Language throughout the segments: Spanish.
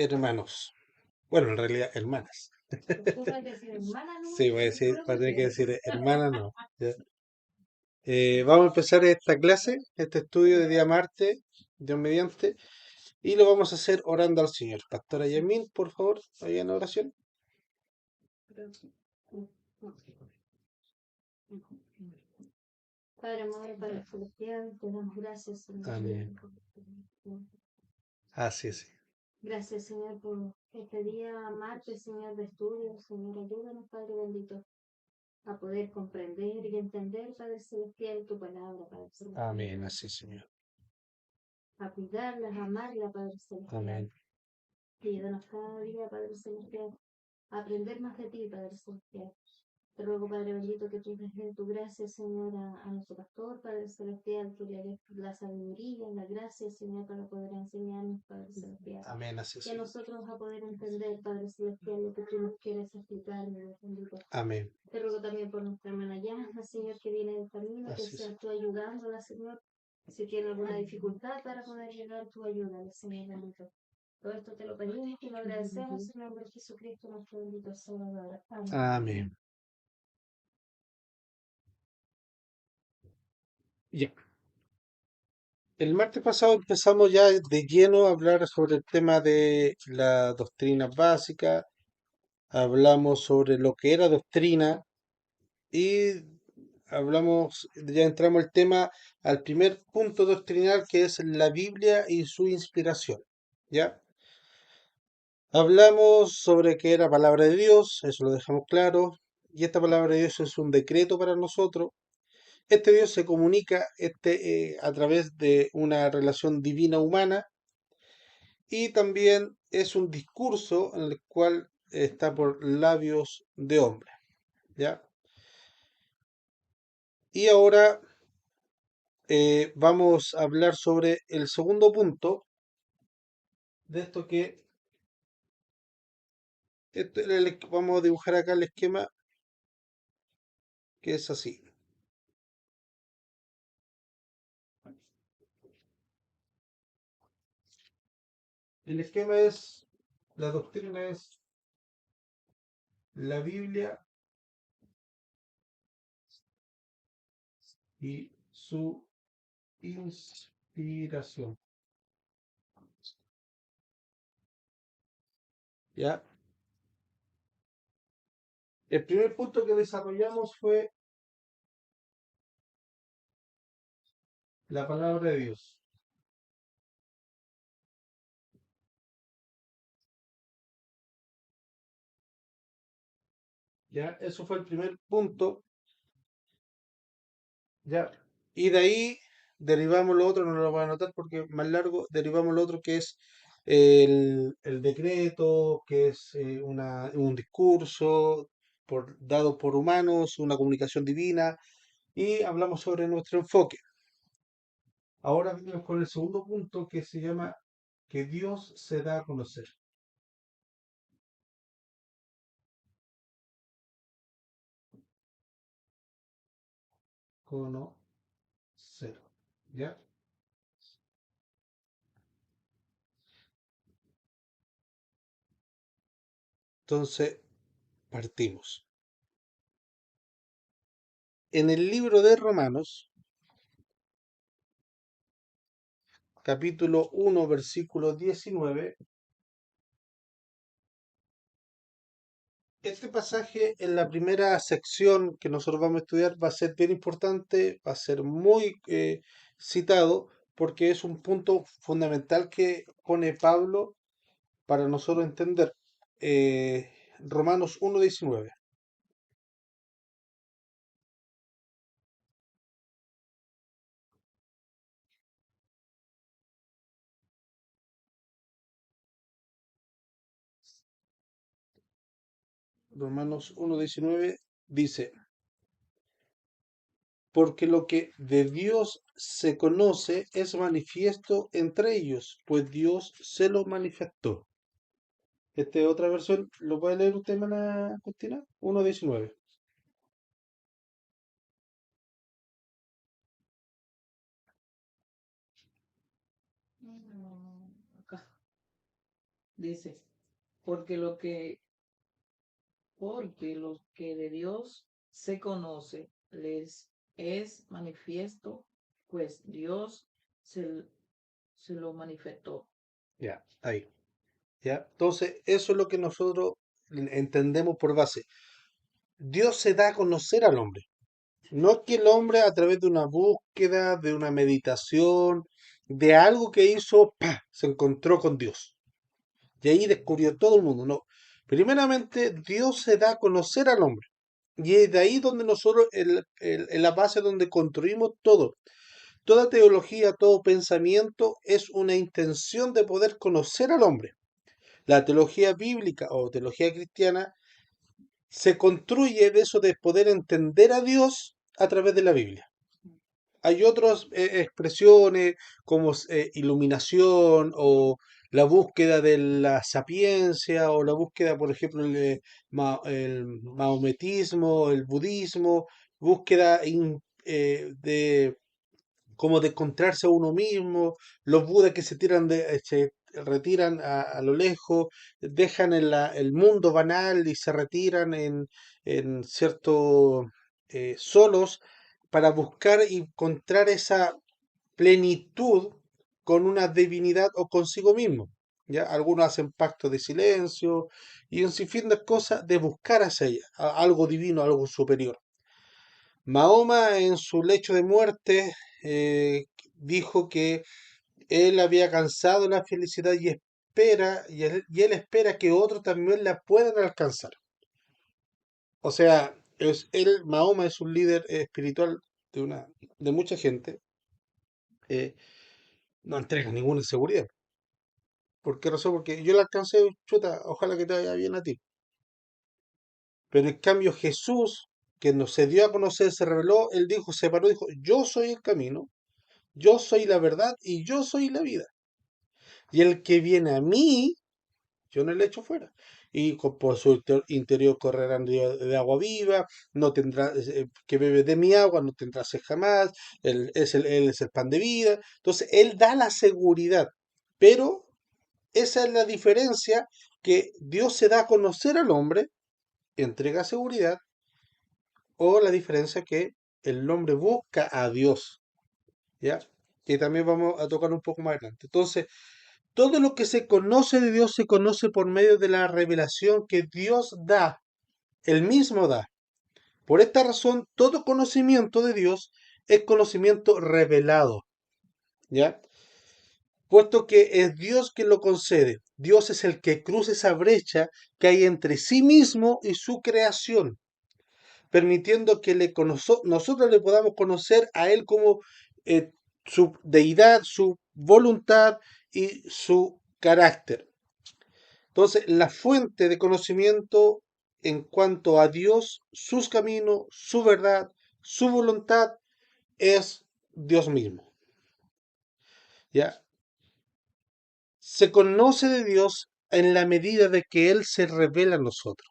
hermanos. Bueno, en realidad, hermanas. Tú vas a decir hermana, ¿no? Sí, No te voy a tener que preocupes. decir hermana, no. ¿Ya? Vamos a empezar esta clase, este estudio de día martes, Dios mediante, y lo vamos a hacer orando al Señor. Pastora Yamin, por favor, vaya en oración. Padre amado, Padre celestial, te damos gracias, Señor. Amén. Así es. Gracias, Señor, por este día martes, Señor, de estudio. Señor, ayúdanos, Padre bendito, a poder comprender y entender, Padre celestial, tu palabra, Padre celestial. Amén, así, Señor. A cuidarla, a amarla, Padre celestial. Amén. Y ayúdanos cada día, Padre celestial, a aprender más de ti, Padre celestial. Te ruego, Padre bendito, que tú des en tu gracia, Señor, a nuestro pastor, Padre celestial, que le des la sabiduría, la gracia, Señor, para poder enseñarnos, Padre celestial. Amén, así, Y a Señor. nosotros a poder entender, Padre celestial, lo que tú nos quieres explicar, mi Dios bendito. Amén. Te ruego también por nuestra hermana Yana, Señor, que viene del camino, que Así es. seas tú ayudándola, Señor. Si tiene alguna dificultad para poder llegar, tú ayúdala, Señor bendito. Todo esto te lo pedimos y lo agradecemos en nombre de Jesucristo, nuestro bendito Salvador. Amén. Amén. Ya. El martes pasado empezamos ya de lleno a hablar sobre el tema de la doctrina básica, hablamos sobre lo que era doctrina y hablamos, ya entramos al tema, al primer punto doctrinal que es la Biblia y su inspiración. ¿Ya? Hablamos sobre que era palabra de Dios, eso lo dejamos claro, y esta palabra de Dios es un decreto para nosotros. Este Dios se comunica a través de una relación divina humana y también es un discurso en el cual está por labios de hombre, ¿ya? Y ahora vamos a hablar sobre el segundo punto de esto vamos a dibujar acá el esquema que es así. El esquema es, la doctrina es la Biblia y su inspiración, ¿ya? El primer punto que desarrollamos fue la palabra de Dios, ¿ya? Eso fue el primer punto, ¿ya? Y de ahí derivamos lo otro, no lo voy a anotar porque es más largo, derivamos lo otro que es el decreto, que es un discurso dado por humanos, una comunicación divina, y hablamos sobre nuestro enfoque. Ahora venimos con el segundo punto que se llama que Dios se da a conocer. Conocer, ¿ya? Entonces, partimos. En el libro de Romanos, capítulo 1, versículo 19, este pasaje en la primera sección que nosotros vamos a estudiar va a ser bien importante, va a ser muy citado, porque es un punto fundamental que pone Pablo para nosotros entender. Romanos 1:19. Romanos 1:19 dice, porque lo que de Dios se conoce es manifiesto entre ellos, pues Dios se lo manifestó. Esta es otra versión, ¿lo puede leer usted, hermana Cristina? 1:19. dice, porque lo que, porque lo que de Dios se conoce les es manifiesto, pues Dios se, se lo manifestó. Ya, ahí. ¿Ya? Entonces, eso es lo que nosotros entendemos por base. Dios se da a conocer al hombre. No es que el hombre a través de una búsqueda, de una meditación, de algo que hizo, ¡pah!, se encontró con Dios. Y ahí descubrió todo el mundo. No. Primeramente, Dios se da a conocer al hombre. Y es de ahí donde nosotros, en la base donde construimos todo. Toda teología, todo pensamiento es una intención de poder conocer al hombre. La teología bíblica o teología cristiana se construye de eso de poder entender a Dios a través de la Biblia. Hay otras expresiones como iluminación o la búsqueda de la sapiencia o la búsqueda, por ejemplo, el maometismo, el budismo, búsqueda de como de encontrarse a uno mismo, los budas que se retiran a lo lejos, dejan el mundo banal y se retiran en ciertos solos para buscar y encontrar esa plenitud con una divinidad o consigo mismo. ¿Ya? Algunos hacen pactos de silencio y un sinfín de cosas de buscar hacia ella, algo divino, algo superior. Mahoma en su lecho de muerte eh, dijo que él había alcanzado la felicidad y él espera que otros también la puedan alcanzar. O sea, Mahoma es un líder espiritual de mucha gente, eh, no entrega ninguna seguridad. ¿Por qué razón? Porque yo la alcancé, chuta, ojalá que te vaya bien a ti. Pero en cambio Jesús, que nos se dio a conocer, se reveló, él dijo, se paró, dijo, yo soy el camino, yo soy la verdad y yo soy la vida. Y el que viene a mí, yo no le echo fuera. Y por su interior correrán ríos de agua viva, no tendrá, que bebe de mi agua, no tendrá sed jamás, él es el pan de vida. Entonces, él da la seguridad, pero esa es la diferencia que Dios se da a conocer al hombre, entrega seguridad, o la diferencia que el hombre busca a Dios, ¿ya? Que también vamos a tocar un poco más adelante. Entonces, todo lo que se conoce de Dios se conoce por medio de la revelación que Dios da, Él mismo da. Por esta razón, todo conocimiento de Dios es conocimiento revelado, ¿ya? Puesto que es Dios quien lo concede. Dios es el que cruza esa brecha que hay entre sí mismo y su creación, permitiendo que nosotros le podamos conocer a Él como su deidad, su voluntad y su carácter. Entonces, la fuente de conocimiento en cuanto a Dios, sus caminos, su verdad, su voluntad, es Dios mismo. ¿Ya? Se conoce de Dios en la medida de que Él se revela a nosotros.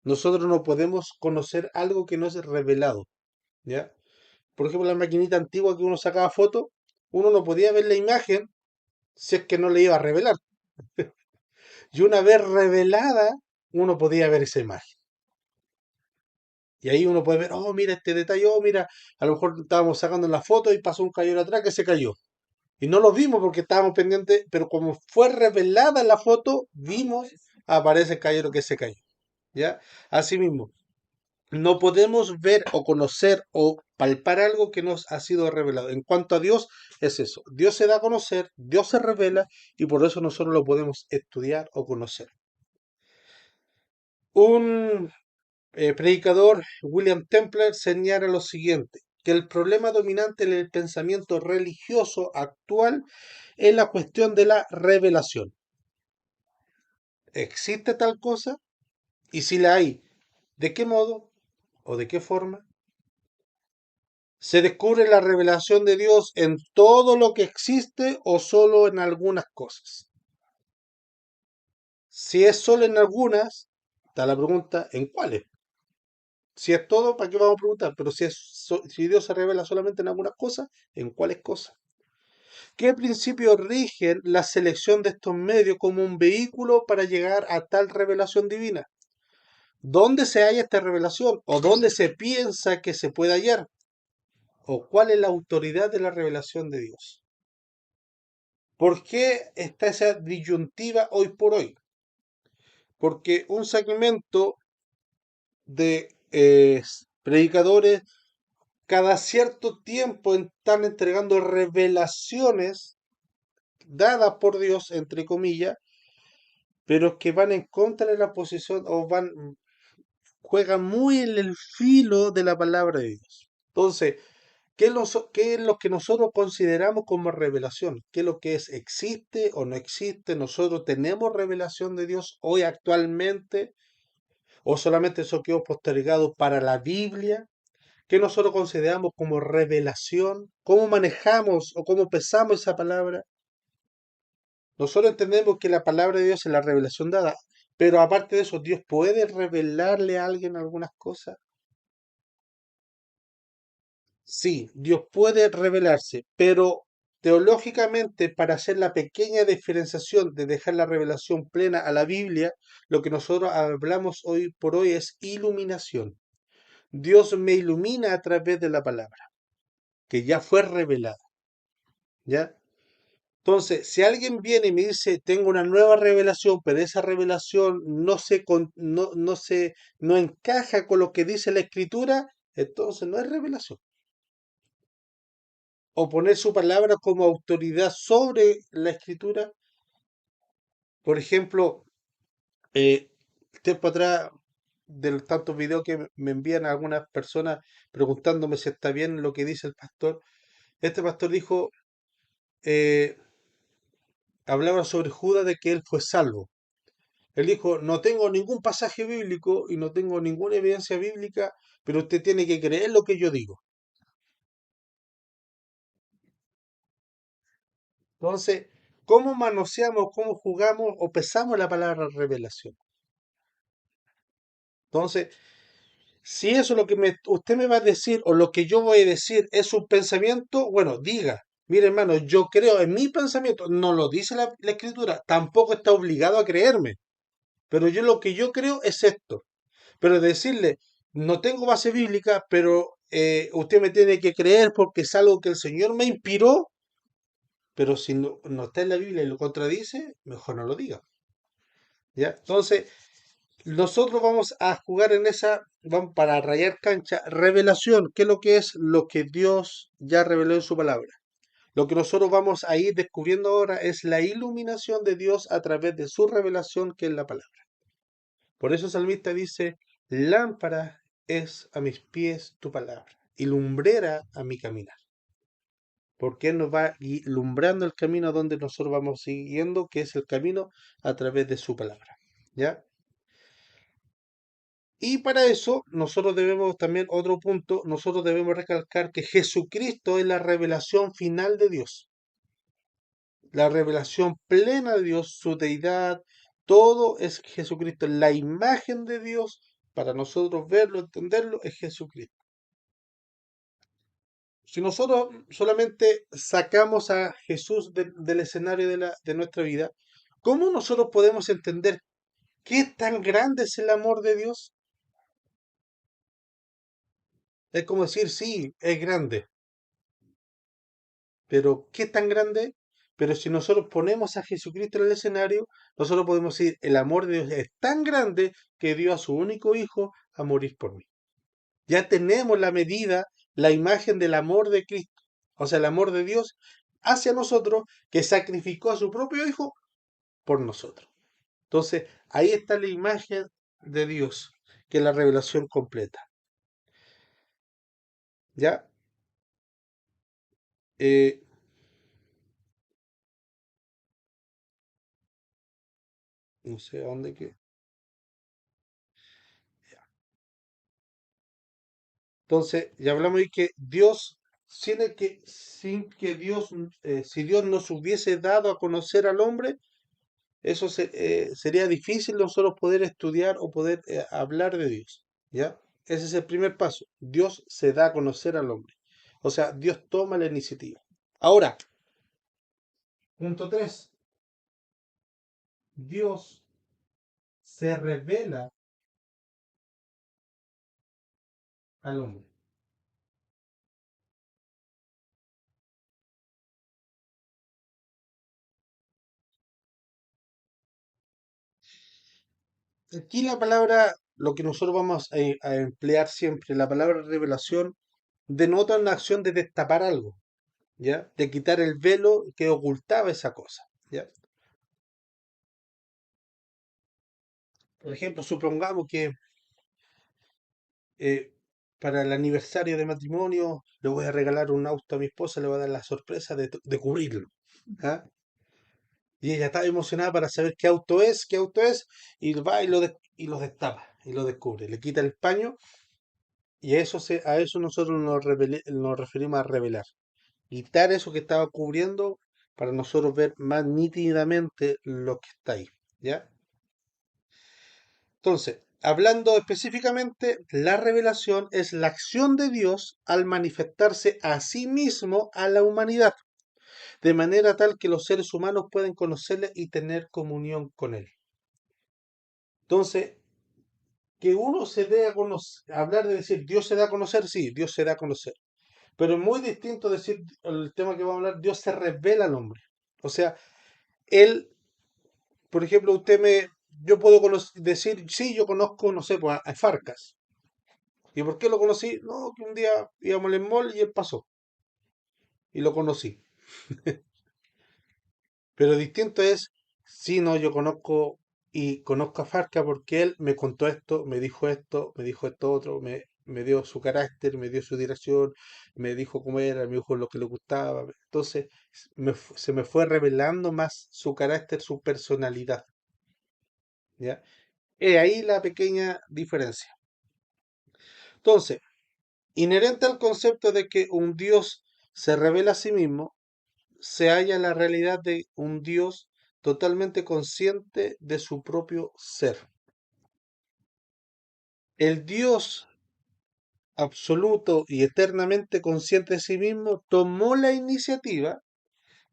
Nosotros no podemos conocer algo que no es revelado. ¿Ya? Por ejemplo, la maquinita antigua que uno sacaba fotos, uno no podía ver la imagen si es que no le iba a revelar. Y una vez revelada, uno podía ver esa imagen. Y ahí uno puede ver, oh, mira este detalle, oh, mira, a lo mejor estábamos sacando la foto y pasó un cayón atrás que se cayó. Y no lo vimos porque estábamos pendientes, pero como fue revelada la foto, vimos, aparece el cayón que se cayó. ¿Ya? Asimismo, no podemos ver o conocer o palpar algo que nos ha sido revelado. En cuanto a Dios, es eso. Dios se da a conocer, Dios se revela y por eso nosotros lo podemos estudiar o conocer. Un predicador, William Templer, señala lo siguiente, que el problema dominante en el pensamiento religioso actual es la cuestión de la revelación. ¿Existe tal cosa? Y si la hay, ¿de qué modo o de qué forma? ¿Se descubre la revelación de Dios en todo lo que existe o solo en algunas cosas? Si es solo en algunas, está la pregunta, ¿en cuáles? Si es todo, ¿para qué vamos a preguntar? Pero si Dios se revela solamente en algunas cosas, ¿en cuáles cosas? ¿Qué principios rigen la selección de estos medios como un vehículo para llegar a tal revelación divina? ¿Dónde se halla esta revelación? ¿O dónde se piensa que se puede hallar? ¿O cuál es la autoridad de la revelación de Dios? ¿Por qué está esa disyuntiva hoy por hoy? Porque un segmento de predicadores cada cierto tiempo están entregando revelaciones dadas por Dios, entre comillas, pero que van en contra de la posición o juegan muy en el filo de la palabra de Dios. Entonces, qué es lo que nosotros consideramos como revelación? ¿Qué es lo que es? ¿Existe o no existe? ¿Nosotros tenemos revelación de Dios hoy actualmente? ¿O solamente eso quedó postergado para la Biblia? ¿Qué nosotros consideramos como revelación? ¿Cómo manejamos o cómo pesamos esa palabra? Nosotros entendemos que la palabra de Dios es la revelación dada, pero aparte de eso, ¿Dios puede revelarle a alguien algunas cosas? Sí, Dios puede revelarse, pero teológicamente, para hacer la pequeña diferenciación de dejar la revelación plena a la Biblia, lo que nosotros hablamos hoy por hoy es iluminación. Dios me ilumina a través de la palabra, que ya fue revelada, ¿ya? Entonces, si alguien viene y me dice, tengo una nueva revelación, pero esa revelación no encaja con lo que dice la Escritura, entonces no es revelación. O poner su palabra como autoridad sobre la Escritura. Por ejemplo, eh, tiempo atrás, de tantos videos que me envían algunas personas preguntándome si está bien lo que dice el pastor, este pastor dijo, eh, hablaba sobre Judas de que él fue salvo. Él dijo, no tengo ningún pasaje bíblico y no tengo ninguna evidencia bíblica, pero usted tiene que creer lo que yo digo. Entonces, ¿cómo manoseamos, cómo jugamos o pesamos la palabra revelación? Entonces, si eso es lo que usted me va a decir o lo que yo voy a decir es un pensamiento, bueno, diga, mire hermano, yo creo en mi pensamiento, no lo dice la escritura, tampoco está obligado a creerme, pero yo lo que yo creo es esto. Pero decirle, no tengo base bíblica, pero usted me tiene que creer porque es algo que el Señor me inspiró, pero si no está en la Biblia y lo contradice, mejor no lo diga. ¿Ya? Entonces, nosotros vamos a jugar en esa, vamos para rayar cancha, revelación, ¿qué es lo que es? Lo que Dios ya reveló en su palabra. Lo que nosotros vamos a ir descubriendo ahora es la iluminación de Dios a través de su revelación, que es la palabra. Por eso el salmista dice, lámpara es a mis pies tu palabra y lumbrera a mi caminar. Porque Él nos va ilumbrando el camino donde nosotros vamos siguiendo, que es el camino a través de su palabra. ¿Ya? Y para eso nosotros debemos también, otro punto, nosotros debemos recalcar que Jesucristo es la revelación final de Dios. La revelación plena de Dios, su deidad, todo es Jesucristo. La imagen de Dios, para nosotros verlo, entenderlo, es Jesucristo. Si nosotros solamente sacamos a Jesús del escenario de nuestra vida, ¿cómo nosotros podemos entender qué tan grande es el amor de Dios? Es como decir, sí, es grande, pero ¿qué tan grande? Pero si nosotros ponemos a Jesucristo en el escenario, nosotros podemos decir, el amor de Dios es tan grande que dio a su único hijo a morir por mí. Ya tenemos la medida, la imagen del amor de Cristo, o sea, el amor de Dios hacia nosotros, que sacrificó a su propio hijo por nosotros. Entonces, ahí está la imagen de Dios, que es la revelación completa. ¿Ya? Eh, no sé a dónde que. Entonces, ya hablamos de que Dios, sin que Dios, si Dios nos hubiese dado a conocer al hombre, eso sería difícil nosotros poder estudiar o poder hablar de Dios. ¿Ya? Ese es el primer paso. Dios se da a conocer al hombre. O sea, Dios toma la iniciativa. Ahora, Punto 3. Dios se revela al hombre. Aquí la palabra, lo que nosotros vamos a emplear siempre, la palabra revelación, denota una acción de destapar algo, ¿ya? De quitar el velo que ocultaba esa cosa, ¿ya? Por ejemplo, supongamos que eh, para el aniversario de matrimonio le voy a regalar un auto a mi esposa, le voy a dar la sorpresa de cubrirlo, ¿ah? Y ella está emocionada para saber qué auto es, y va y lo destapa, y lo descubre, le quita el paño, y a eso nosotros nos referimos a revelar. Quitar eso que estaba cubriendo para nosotros ver más nítidamente lo que está ahí, ¿ya? Entonces, hablando específicamente, la revelación es la acción de Dios al manifestarse a sí mismo a la humanidad, de manera tal que los seres humanos pueden conocerle y tener comunión con él. Entonces, que uno se dé a conocer, hablar de decir Dios se da a conocer, sí, Dios se da a conocer. Pero es muy distinto decir el tema que vamos a hablar, Dios se revela al hombre. O sea, él, por ejemplo, yo puedo decir, sí, yo conozco, no sé, pues a Farcas. ¿Y por qué lo conocí? No, que un día íbamos en el mall y él pasó. Y lo conocí. Pero distinto es, sí, no, yo conozco y conozco a Farca porque él me contó esto, me dijo esto otro, me dio su carácter, me dio su dirección, me dijo cómo era, me dijo lo que le gustaba. Entonces, se me fue revelando más su carácter, su personalidad. ¿Ya? He ahí la pequeña diferencia. Entonces, inherente al concepto de que un Dios se revela a sí mismo, se halla la realidad de un Dios totalmente consciente de su propio ser. El Dios absoluto y eternamente consciente de sí mismo tomó la iniciativa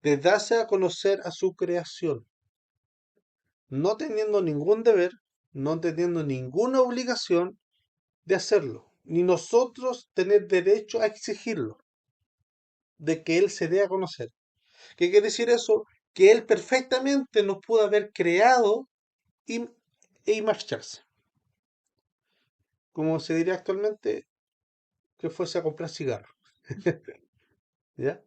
de darse a conocer a su creación, no teniendo ningún deber, no teniendo ninguna obligación de hacerlo, ni nosotros tener derecho a exigirlo, de que Él se dé a conocer. ¿Qué quiere decir eso? Que Él perfectamente nos pudo haber creado y, y marcharse. Como se diría actualmente, que fuese a comprar cigarros. ¿Ya?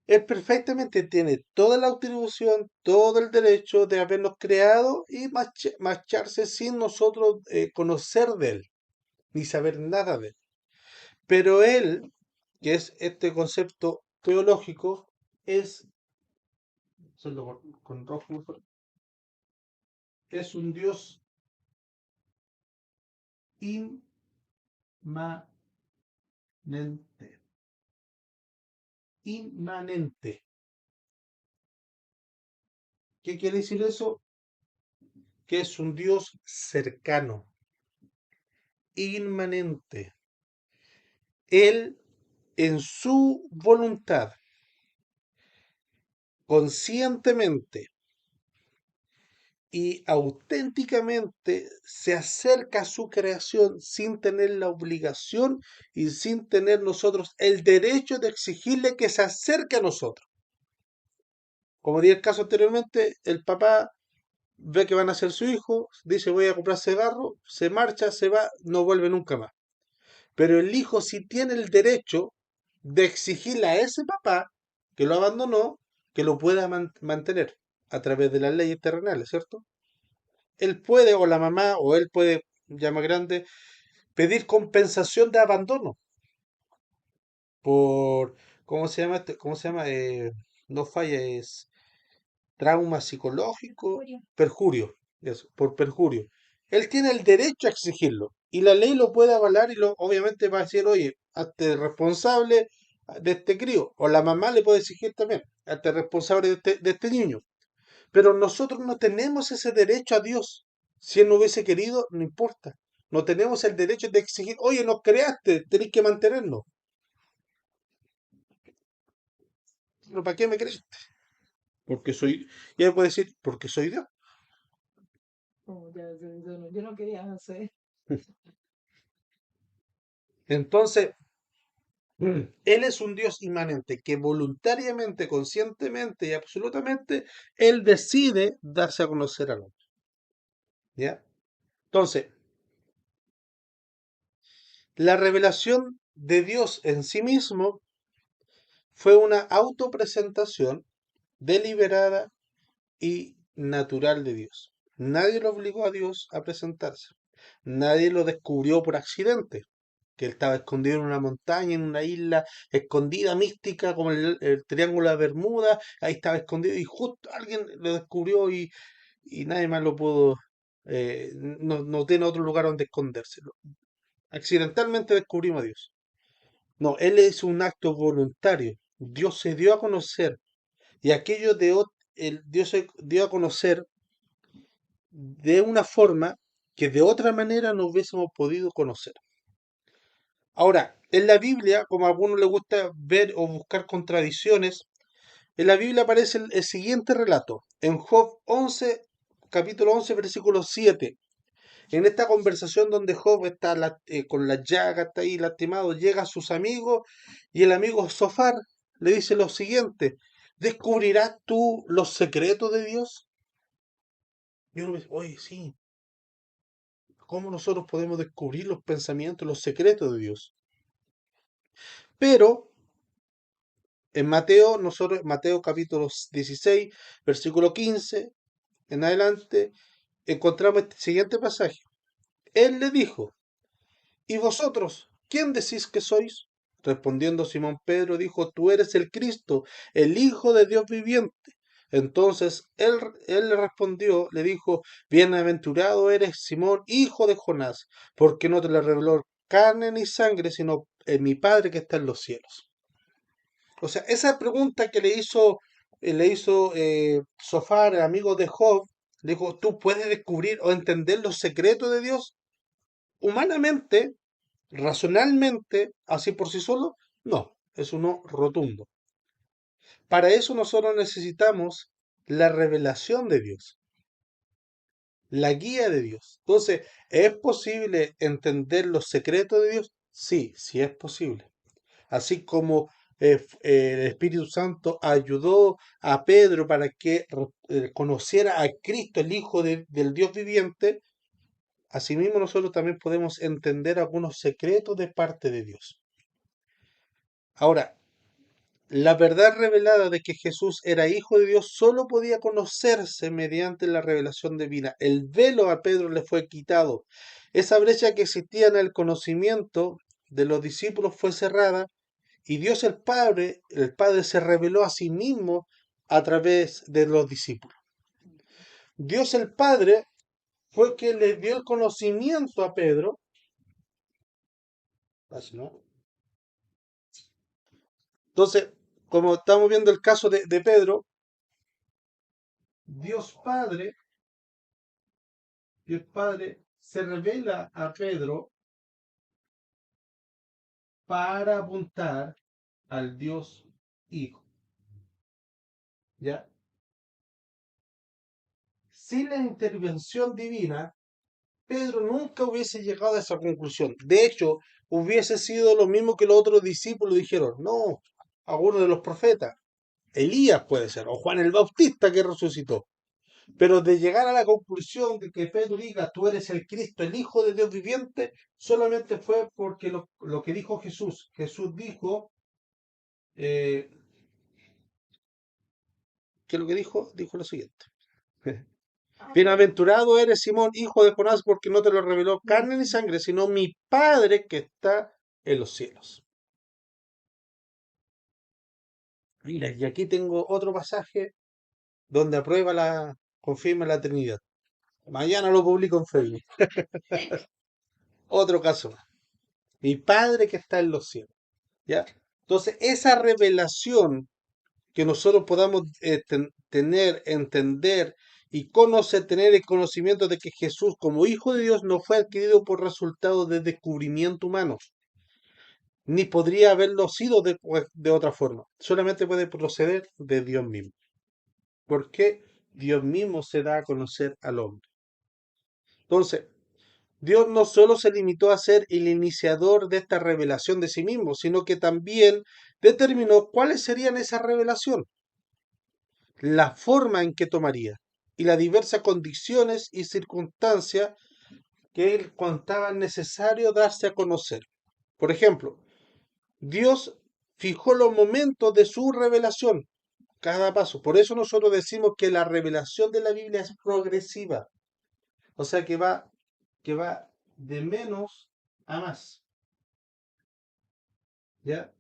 Él perfectamente tiene toda la atribución, todo el derecho de habernos creado y marcharse sin nosotros conocer de él, ni saber nada de él. Pero él, que es este concepto teológico, es, solo con rojo mejor, es un Dios inmanente. Inmanente. ¿Qué quiere decir eso? Que es un Dios cercano, inmanente. Él, en su voluntad, conscientemente y auténticamente se acerca a su creación sin tener la obligación y sin tener nosotros el derecho de exigirle que se acerque a nosotros. Como di el caso anteriormente, el papá ve que van a ser su hijo, dice voy a comprar cigarro, se marcha, se va, no vuelve nunca más. Pero el hijo sí tiene el derecho de exigirle a ese papá que lo abandonó, que lo pueda mantener a través de las leyes terrenales, ¿cierto? Él puede, o la mamá, o él puede, ya más grande, pedir compensación de abandono por, ¿cómo se llama? ¿Cómo se llama? No falla, es trauma psicológico, perjurio, eso, por perjurio. Él tiene el derecho a exigirlo y la ley lo puede avalar y obviamente va a decir, oye, hazte responsable de este crío, o la mamá le puede exigir también, hazte responsable de este niño. Pero nosotros no tenemos ese derecho a Dios. Si Él no hubiese querido, no importa. No tenemos el derecho de exigir, oye, nos creaste, tenéis que mantenernos. ¿Pero para qué me crees? porque soy, y él puede decir, porque soy Dios. Oh, ya, yo no quería hacer. Entonces, Él es un Dios inmanente que voluntariamente, conscientemente y absolutamente, Él decide darse a conocer al hombre. ¿Ya? Entonces, la revelación de Dios en sí mismo fue una autopresentación deliberada y natural de Dios. Nadie lo obligó a Dios a presentarse. Nadie lo descubrió por accidente, que él estaba escondido en una montaña, en una isla escondida, mística, como el Triángulo de Bermuda, ahí estaba escondido y justo alguien lo descubrió y nadie más lo pudo, no tiene otro lugar donde esconderse. Accidentalmente descubrimos a Dios. No, Él es un acto voluntario. Dios se dio a conocer y aquello Dios se dio a conocer de una forma que de otra manera no hubiésemos podido conocer. Ahora, en la Biblia, como a algunos les gusta ver o buscar contradicciones, en la Biblia aparece el siguiente relato, en Job 11, capítulo 11, versículo 7. En esta conversación donde Job está con las llagas, está ahí lastimado, llega a sus amigos y el amigo Sofar le dice lo siguiente, ¿descubrirás tú los secretos de Dios? Y uno dice, oye, sí, ¿cómo nosotros podemos descubrir los pensamientos, los secretos de Dios? Pero en Mateo capítulo 16, versículo 15 en adelante, encontramos este siguiente pasaje. Él le dijo, ¿y vosotros, quién decís que sois? Respondiendo Simón Pedro, dijo, tú eres el Cristo, el Hijo de Dios viviente. Entonces él le respondió, le dijo, bienaventurado eres Simón, hijo de Jonás, porque no te lo reveló carne ni sangre, sino mi Padre que está en los cielos. O sea, esa pregunta que le hizo Sofar, el amigo de Job, le dijo, ¿tú puedes descubrir o entender los secretos de Dios? Humanamente, racionalmente, así por sí solo, no, es uno rotundo. Para eso nosotros necesitamos la revelación de Dios, la guía de Dios. Entonces, ¿es posible entender los secretos de Dios? Sí, sí es posible. Así como el Espíritu Santo ayudó a Pedro para que conociera a Cristo, el Hijo del Dios viviente, asimismo nosotros también podemos entender algunos secretos de parte de Dios. Ahora, la verdad revelada de que Jesús era hijo de Dios solo podía conocerse mediante la revelación divina. El velo a Pedro le fue quitado. Esa brecha que existía en el conocimiento de los discípulos fue cerrada y Dios el Padre se reveló a sí mismo a través de los discípulos. Dios el Padre fue quien le dio el conocimiento a Pedro. ¿No? Entonces, como estamos viendo el caso de Pedro, Dios Padre, Dios Padre se revela a Pedro para apuntar al Dios Hijo. ¿Ya? Sin la intervención divina, Pedro nunca hubiese llegado a esa conclusión. De hecho, hubiese sido lo mismo que los otros discípulos dijeron, no, alguno de los profetas, Elías puede ser, o Juan el Bautista que resucitó. Pero de llegar a la conclusión de que Pedro diga, tú eres el Cristo, el Hijo de Dios viviente, solamente fue porque lo que dijo Jesús. Jesús dijo, eh, ¿qué es lo que dijo? Dijo lo siguiente. Bienaventurado eres Simón, hijo de Jonás, porque no te lo reveló carne ni sangre, sino mi Padre que está en los cielos. Mira, y aquí tengo otro pasaje donde confirma la Trinidad. Mañana lo publico en Facebook. Otro caso más. Mi Padre que está en los cielos. ¿Ya? Entonces, esa revelación que nosotros podamos tener, entender y conocer, tener el conocimiento de que Jesús como Hijo de Dios no fue adquirido por resultado de descubrimiento humano, ni podría haberlo sido de otra forma. Solamente puede proceder de Dios mismo. Porque Dios mismo se da a conocer al hombre. Entonces, Dios no solo se limitó a ser el iniciador de esta revelación de sí mismo, sino que también determinó cuáles serían esa revelación, la forma en que tomaría y las diversas condiciones y circunstancias que él contaba necesario darse a conocer. Por ejemplo, Dios fijó los momentos de su revelación, cada paso. Por eso nosotros decimos que la revelación de la Biblia es progresiva, o sea que va de menos a más, ¿ya?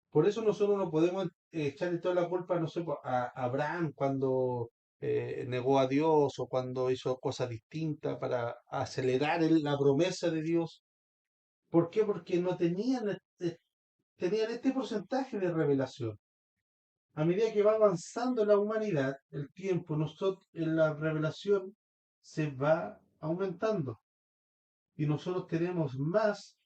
Por eso nosotros no podemos echarle toda la culpa, no sé, a Abraham cuando negó a Dios o cuando hizo cosas distintas para acelerar la promesa de Dios. ¿Por qué? Porque no tenían este porcentaje de revelación. A medida que va avanzando la humanidad, el tiempo, nosotros, en la revelación se va aumentando y nosotros tenemos más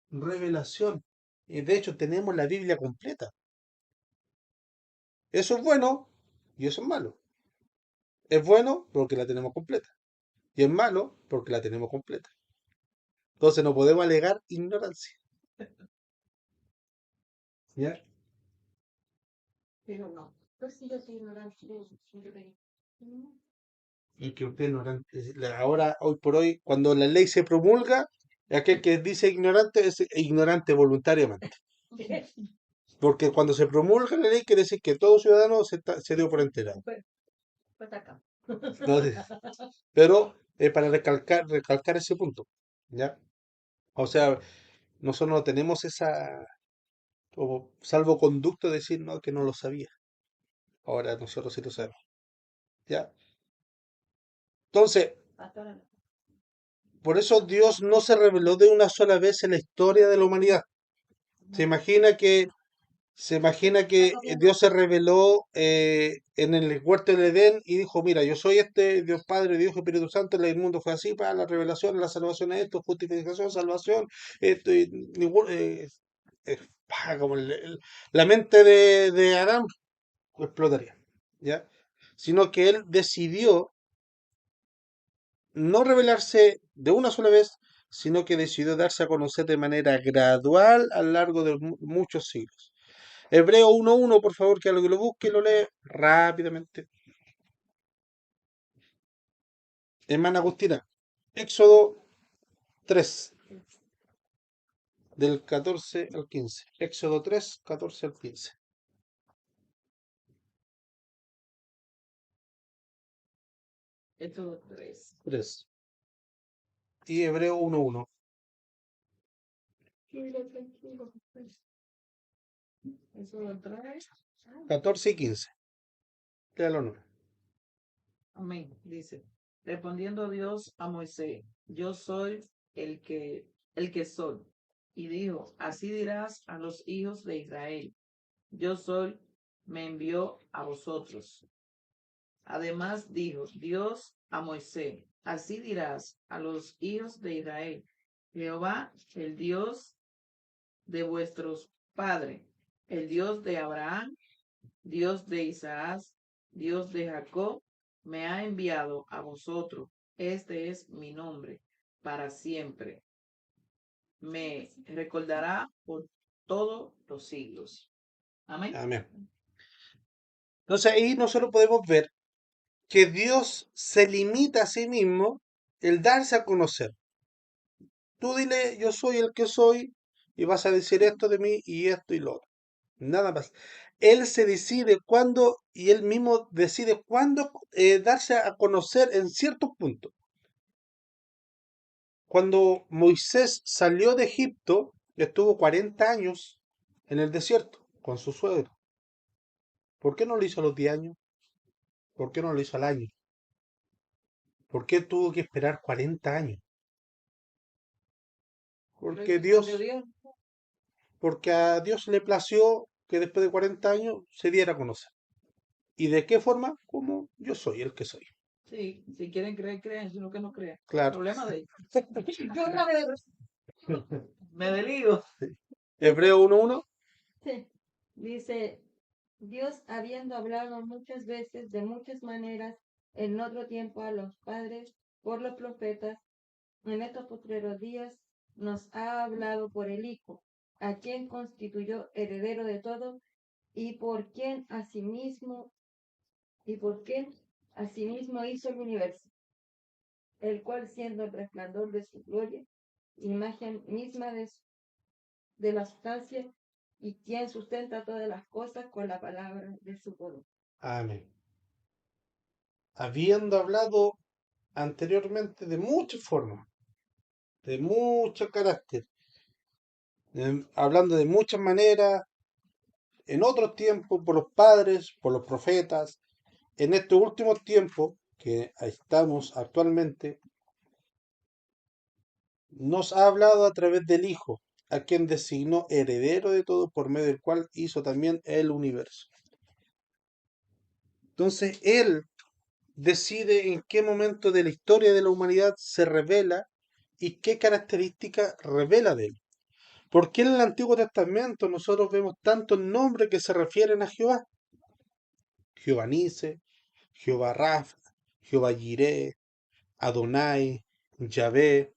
revelación. Y de hecho tenemos la Biblia completa. Eso es bueno y eso es malo. Es bueno porque la tenemos completa. Y es malo porque la tenemos completa. Entonces no podemos alegar ignorancia. ¿Ya? Pero no. Pues sí, yo soy ignorante de eso. Y que usted ignorante. Ahora, hoy por hoy, cuando la ley se promulga, aquel que dice ignorante es ignorante voluntariamente. Porque cuando se promulga la ley quiere decir que todo ciudadano se dio por enterado. Pues acá. Entonces, pero para recalcar ese punto, ¿ya? O sea, nosotros no tenemos esa como salvoconducto de decir no, que no lo sabía. Ahora nosotros sí lo sabemos, ¿ya? Entonces, Pastora, por eso Dios no se reveló de una sola vez en la historia de la humanidad. Se imagina que Dios se reveló en el huerto del Edén y dijo, mira, yo soy este Dios Padre, Dios Espíritu Santo, el mundo fue así, para la revelación, la salvación es esto, justificación, salvación, esto, y eh, como la mente de Adán explotaría, ¿ya? Sino que él decidió no revelarse de una sola vez, sino que decidió darse a conocer de manera gradual a lo largo de muchos siglos. Hebreo 1.1, por favor, que alguien lo busque y lo lee rápidamente. Hermana Agustina, Éxodo 3, del 14 al 15. Éxodo 3, 14 al 15. Éxodo 3. 3. Y Hebreo 1.1, Éxodo 3. 14 y 15. Léalo no. Amén. Dice, respondiendo Dios a Moisés, yo soy el que soy. Y dijo, así dirás a los hijos de Israel, yo soy, me envió a vosotros. Además dijo Dios a Moisés, así dirás a los hijos de Israel, Jehová, el Dios de vuestros padres, el Dios de Abraham, Dios de Isaac, Dios de Jacob, me ha enviado a vosotros. Este es mi nombre para siempre. Me recordará por todos los siglos. Amén. Amén. Entonces ahí nosotros podemos ver que Dios se limita a sí mismo el darse a conocer. Tú dile, yo soy el que soy, y vas a decir esto de mí y esto y lo otro. Nada más. Él se decide cuándo y él mismo decide cuándo darse a conocer en ciertos puntos. Cuando Moisés salió de Egipto, estuvo 40 años en el desierto con su suegro. ¿Por qué no lo hizo a los 10 años? ¿Por qué no lo hizo al año? ¿Por qué tuvo que esperar 40 años? Porque porque a Dios le plació que después de 40 años se diera a conocer. ¿Y de qué forma? Como yo soy el que soy. Sí, si quieren creer, creen, si no que no crean. Claro. Problema de ellos. Me desligo. Hebreo 1.1. Sí. Dice, Dios, habiendo hablado muchas veces de muchas maneras en otro tiempo a los padres por los profetas, en estos postreros días nos ha hablado por el Hijo, a quien constituyó heredero de todo y por quien asimismo hizo el universo, el cual siendo el resplandor de su gloria, imagen misma de la sustancia, y quien sustenta todas las cosas con la palabra de su poder. Amén. Habiendo hablado anteriormente de muchas formas, de mucho carácter, hablando de muchas maneras, en otros tiempos por los padres, por los profetas, en estos últimos tiempos que estamos actualmente, nos ha hablado a través del Hijo, a quien designó heredero de todo, por medio del cual hizo también el universo. Entonces, Él decide en qué momento de la historia de la humanidad se revela y qué características revela de Él. ¿Por qué en el Antiguo Testamento nosotros vemos tantos nombres que se refieren a Jehová? Jehová Nise, Jehová Rafa, Jehová Jireh, Adonai, Yahvé.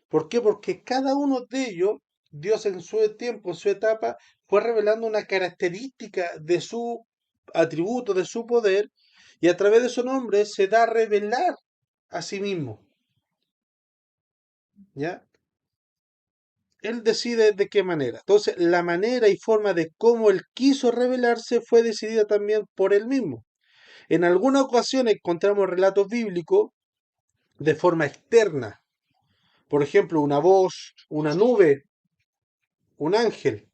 ¿Por qué? Porque cada uno de ellos, Dios en su tiempo, en su etapa, fue revelando una característica de su atributo, de su poder, y a través de su nombre se da a revelar a sí mismo. ¿Ya? Él decide de qué manera. Entonces, la manera y forma de cómo él quiso revelarse fue decidida también por él mismo. En algunas ocasiones encontramos relatos bíblicos de forma externa. Por ejemplo, una voz, una nube, un ángel.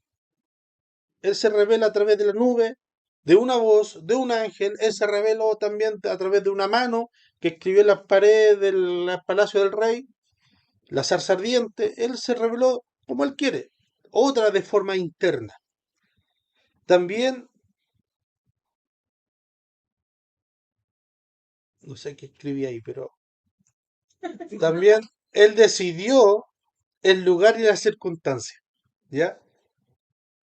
Él se revela a través de la nube, de una voz, de un ángel. Él se reveló también a través de una mano que escribió en las paredes del palacio del rey, la zarza ardiente. Él se reveló como él quiere. Otra de forma interna. También, no sé qué escribí ahí, pero también él decidió el lugar y la circunstancia. ¿Ya?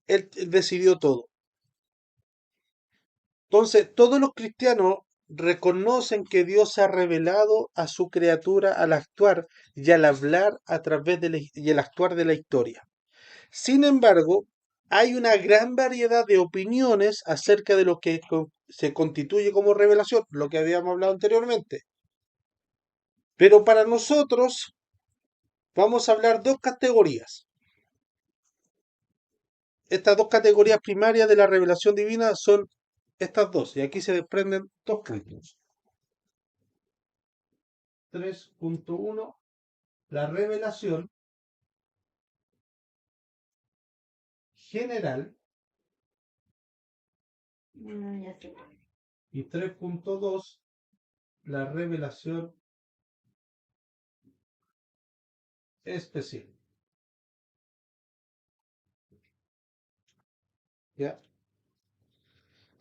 Él decidió todo. Entonces, todos los cristianos reconocen que Dios se ha revelado a su criatura al actuar y al hablar a través y el actuar de la historia. Sin embargo, hay una gran variedad de opiniones acerca de lo que se constituye como revelación, lo que habíamos hablado anteriormente. Pero para nosotros vamos a hablar dos categorías. Estas dos categorías primarias de la revelación divina son estas dos, y aquí se desprenden dos puntos. 3.1, la revelación general, Ya sé. y 3.2, la revelación especial. ¿Ya?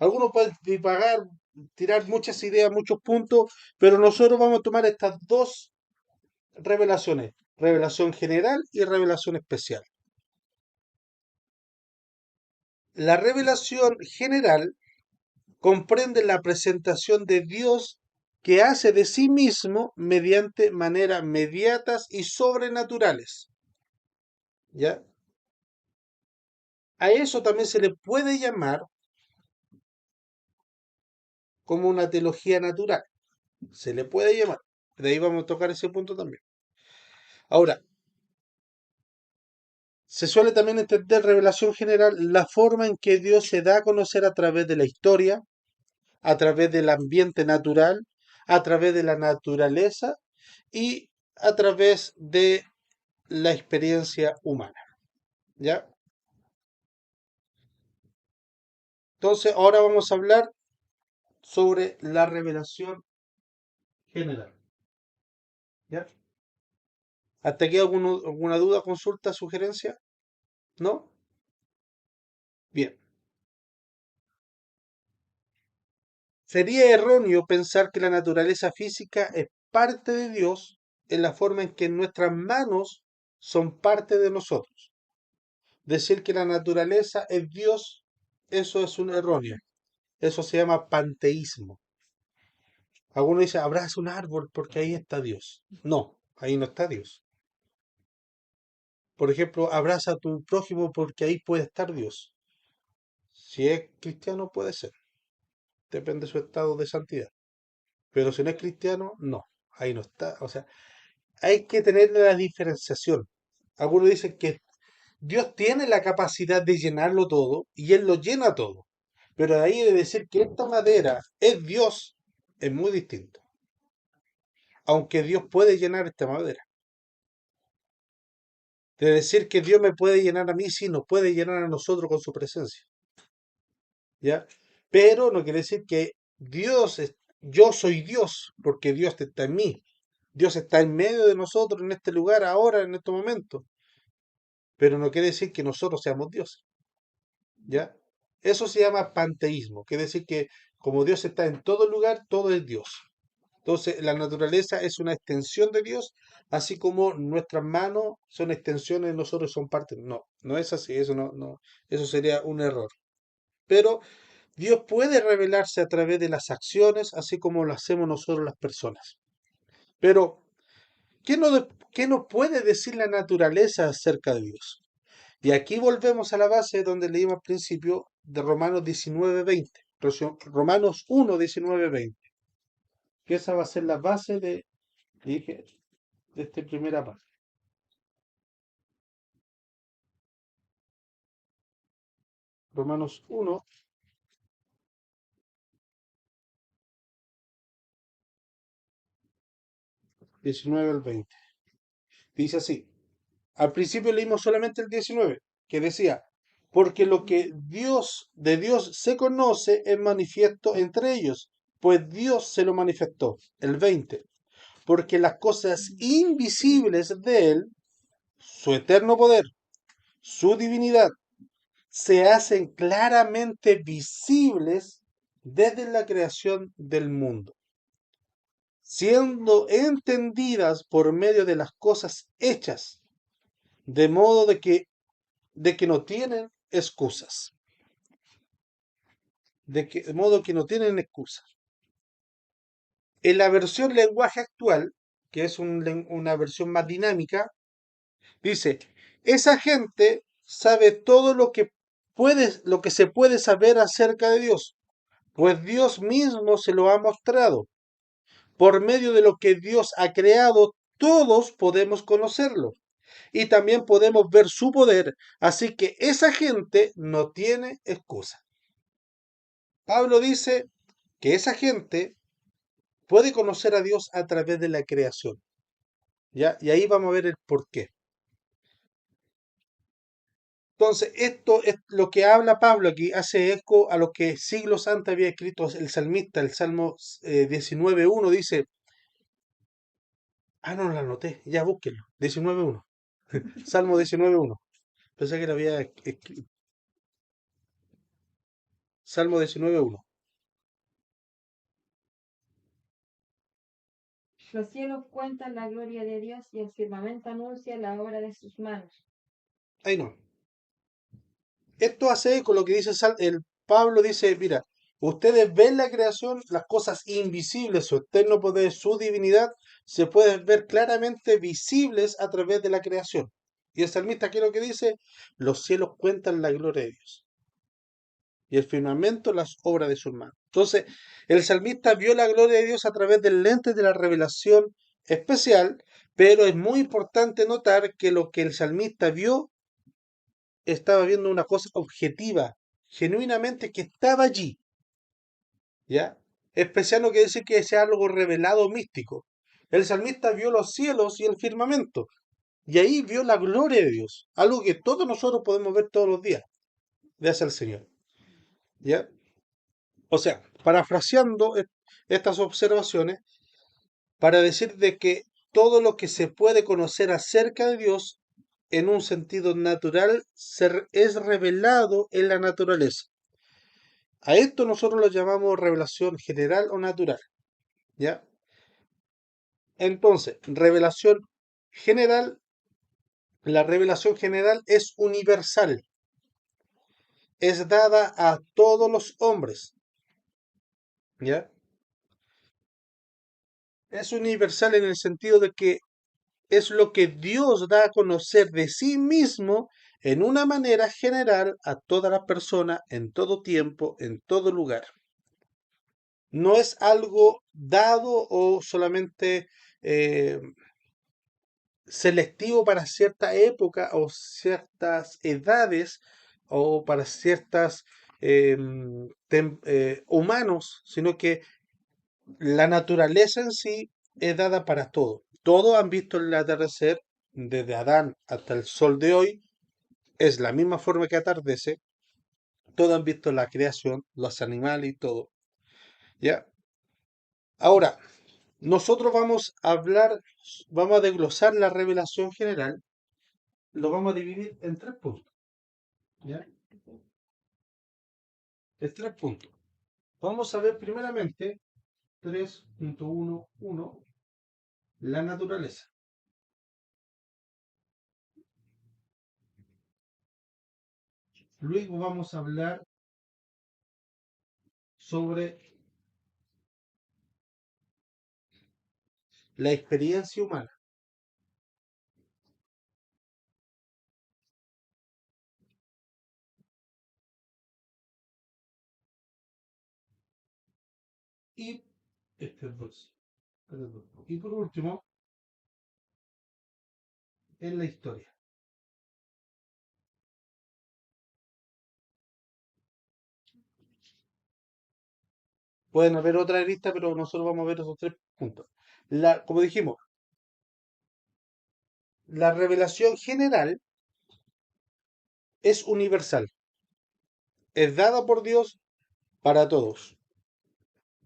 Algunos pueden divagar, tirar muchas ideas, muchos puntos, pero nosotros vamos a tomar estas dos revelaciones, revelación general y revelación especial. La revelación general comprende la presentación de Dios que hace de sí mismo mediante maneras mediatas y sobrenaturales. ¿Ya? A eso también se le puede llamar como una teología natural. Se le puede llamar. De ahí vamos a tocar ese punto también. Ahora, se suele también entender revelación general la forma en que Dios se da a conocer a través de la historia, a través del ambiente natural, a través de la naturaleza y a través de la experiencia humana. ¿Ya? Entonces, ahora vamos a hablar sobre la revelación general. ¿Ya? ¿Hasta aquí alguna duda, consulta, sugerencia? ¿No? Bien. Sería erróneo pensar que la naturaleza física es parte de Dios en la forma en que nuestras manos son parte de nosotros. Decir que la naturaleza es Dios, eso es un erróneo. Eso se llama panteísmo. Algunos dicen, abraza un árbol porque ahí está Dios. No, ahí no está Dios. Por ejemplo, abraza a tu prójimo porque ahí puede estar Dios. Si es cristiano, puede ser. Depende de su estado de santidad. Pero si no es cristiano, no. Ahí no está. O sea, hay que tener la diferenciación. Algunos dicen que Dios tiene la capacidad de llenarlo todo y Él lo llena todo. Pero de ahí de decir que esta madera es Dios es muy distinto. Aunque Dios puede llenar esta madera. De decir que Dios me puede llenar a mí, sí, nos puede llenar a nosotros con su presencia. ¿Ya? Pero no quiere decir que yo soy Dios, porque Dios está en mí. Dios está en medio de nosotros en este lugar, ahora, en este momento. Pero no quiere decir que nosotros seamos Dios. ¿Ya? Eso se llama panteísmo. Quiere decir que como Dios está en todo lugar, todo es Dios. Entonces, la naturaleza es una extensión de Dios, así como nuestras manos son extensiones de nosotros, son parte. No, no es así, eso no, eso sería un error. Pero Dios puede revelarse a través de las acciones, así como lo hacemos nosotros las personas. Pero, ¿qué nos puede decir la naturaleza acerca de Dios? Y aquí volvemos a la base donde leímos al principio de Romanos 19:20. Romanos 1:19-20. Que esa va a ser la base dije, de esta primera parte. Romanos 1, 19 al 20. Dice así. Al principio leímos solamente el 19, que decía, porque lo que de Dios se conoce es manifiesto entre ellos, pues Dios se lo manifestó. El 20, porque las cosas invisibles de Él, su eterno poder, su divinidad, se hacen claramente visibles desde la creación del mundo, siendo entendidas por medio de las cosas hechas, de modo de que no tienen excusas, de modo que no tienen excusas. En la versión lenguaje actual, que es una versión más dinámica, dice, esa gente sabe todo lo que se puede saber acerca de Dios, pues Dios mismo se lo ha mostrado. Por medio de lo que Dios ha creado, todos podemos conocerlo y también podemos ver su poder. Así que esa gente no tiene excusa. Pablo dice que esa gente puede conocer a Dios a través de la creación. ¿Ya? Y ahí vamos a ver el por qué. Entonces, esto es lo que habla Pablo aquí, hace eco a lo que siglos antes había escrito el salmista, el Salmo 19:1 dice, no lo anoté, ya búsquenlo, 19:1, Salmo 19:1, pensé que lo había escrito, Salmo 19:1, Los cielos cuentan la gloria de Dios y el firmamento anuncia la obra de sus manos. ahí no. Esto hace eco lo que dice el Pablo, dice, mira, ustedes ven la creación, las cosas invisibles, su eterno poder, su divinidad, se pueden ver claramente visibles a través de la creación. Y el salmista aquí lo que dice, los cielos cuentan la gloria de Dios. Y el firmamento las obras de sus manos. Entonces, el salmista vio la gloria de Dios a través del lente de la revelación especial, pero es muy importante notar que lo que el salmista vio estaba viendo una cosa objetiva, genuinamente que estaba allí, ¿ya? Especial no quiere decir que sea algo revelado o místico. El salmista vio los cielos y el firmamento, y ahí vio la gloria de Dios, algo que todos nosotros podemos ver todos los días, gracias al Señor, ¿ya? O sea, parafraseando estas observaciones, para decir de que todo lo que se puede conocer acerca de Dios en un sentido natural es revelado en la naturaleza. A esto nosotros lo llamamos revelación general o natural, ¿ya? Entonces, la revelación general es universal, es dada a todos los hombres, ¿ya? Es universal en el sentido de que es lo que Dios da a conocer de sí mismo en una manera general a todas las personas, en todo tiempo, en todo lugar. No es algo dado o solamente eh, selectivo para cierta época o ciertas edades o para ciertas humanos, sino que la naturaleza en sí es dada para todo. Todos han visto el atardecer desde Adán hasta el sol de hoy, es la misma forma que atardece. Todos han visto la creación, los animales y todo. ¿Ya? Ahora, nosotros vamos a hablar, vamos a desglosar la revelación general, lo vamos a dividir en tres puntos. ¿Ya? En tres puntos. Vamos a ver primeramente 3.1.1, la naturaleza. Luego vamos a hablar sobre la experiencia humana. Y este es dos. Y por último, es la historia. Pueden haber otra lista, pero nosotros vamos a ver esos tres puntos. Como dijimos, la revelación general es universal, es dada por Dios para todos.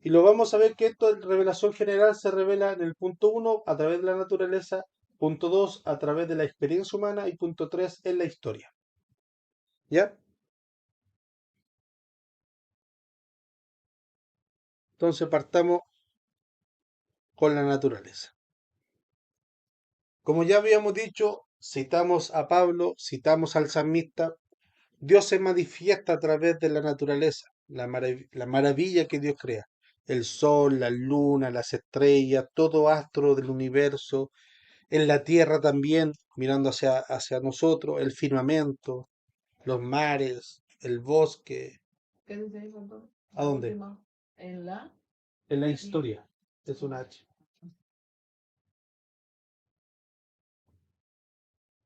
Y lo vamos a ver que esto en revelación general se revela en el punto 1 a través de la naturaleza, punto 2 a través de la experiencia humana y punto 3 en la historia. ¿Ya? Entonces partamos con la naturaleza. Como ya habíamos dicho, citamos a Pablo, citamos al salmista, Dios se manifiesta a través de la naturaleza, la maravilla que Dios crea. El sol, la luna, las estrellas, todo astro del universo, en la tierra también, mirando hacia nosotros, el firmamento, los mares, el bosque. ¿Qué dice ahí, pastor? ¿A La dónde? última. En la En la historia. Es una H.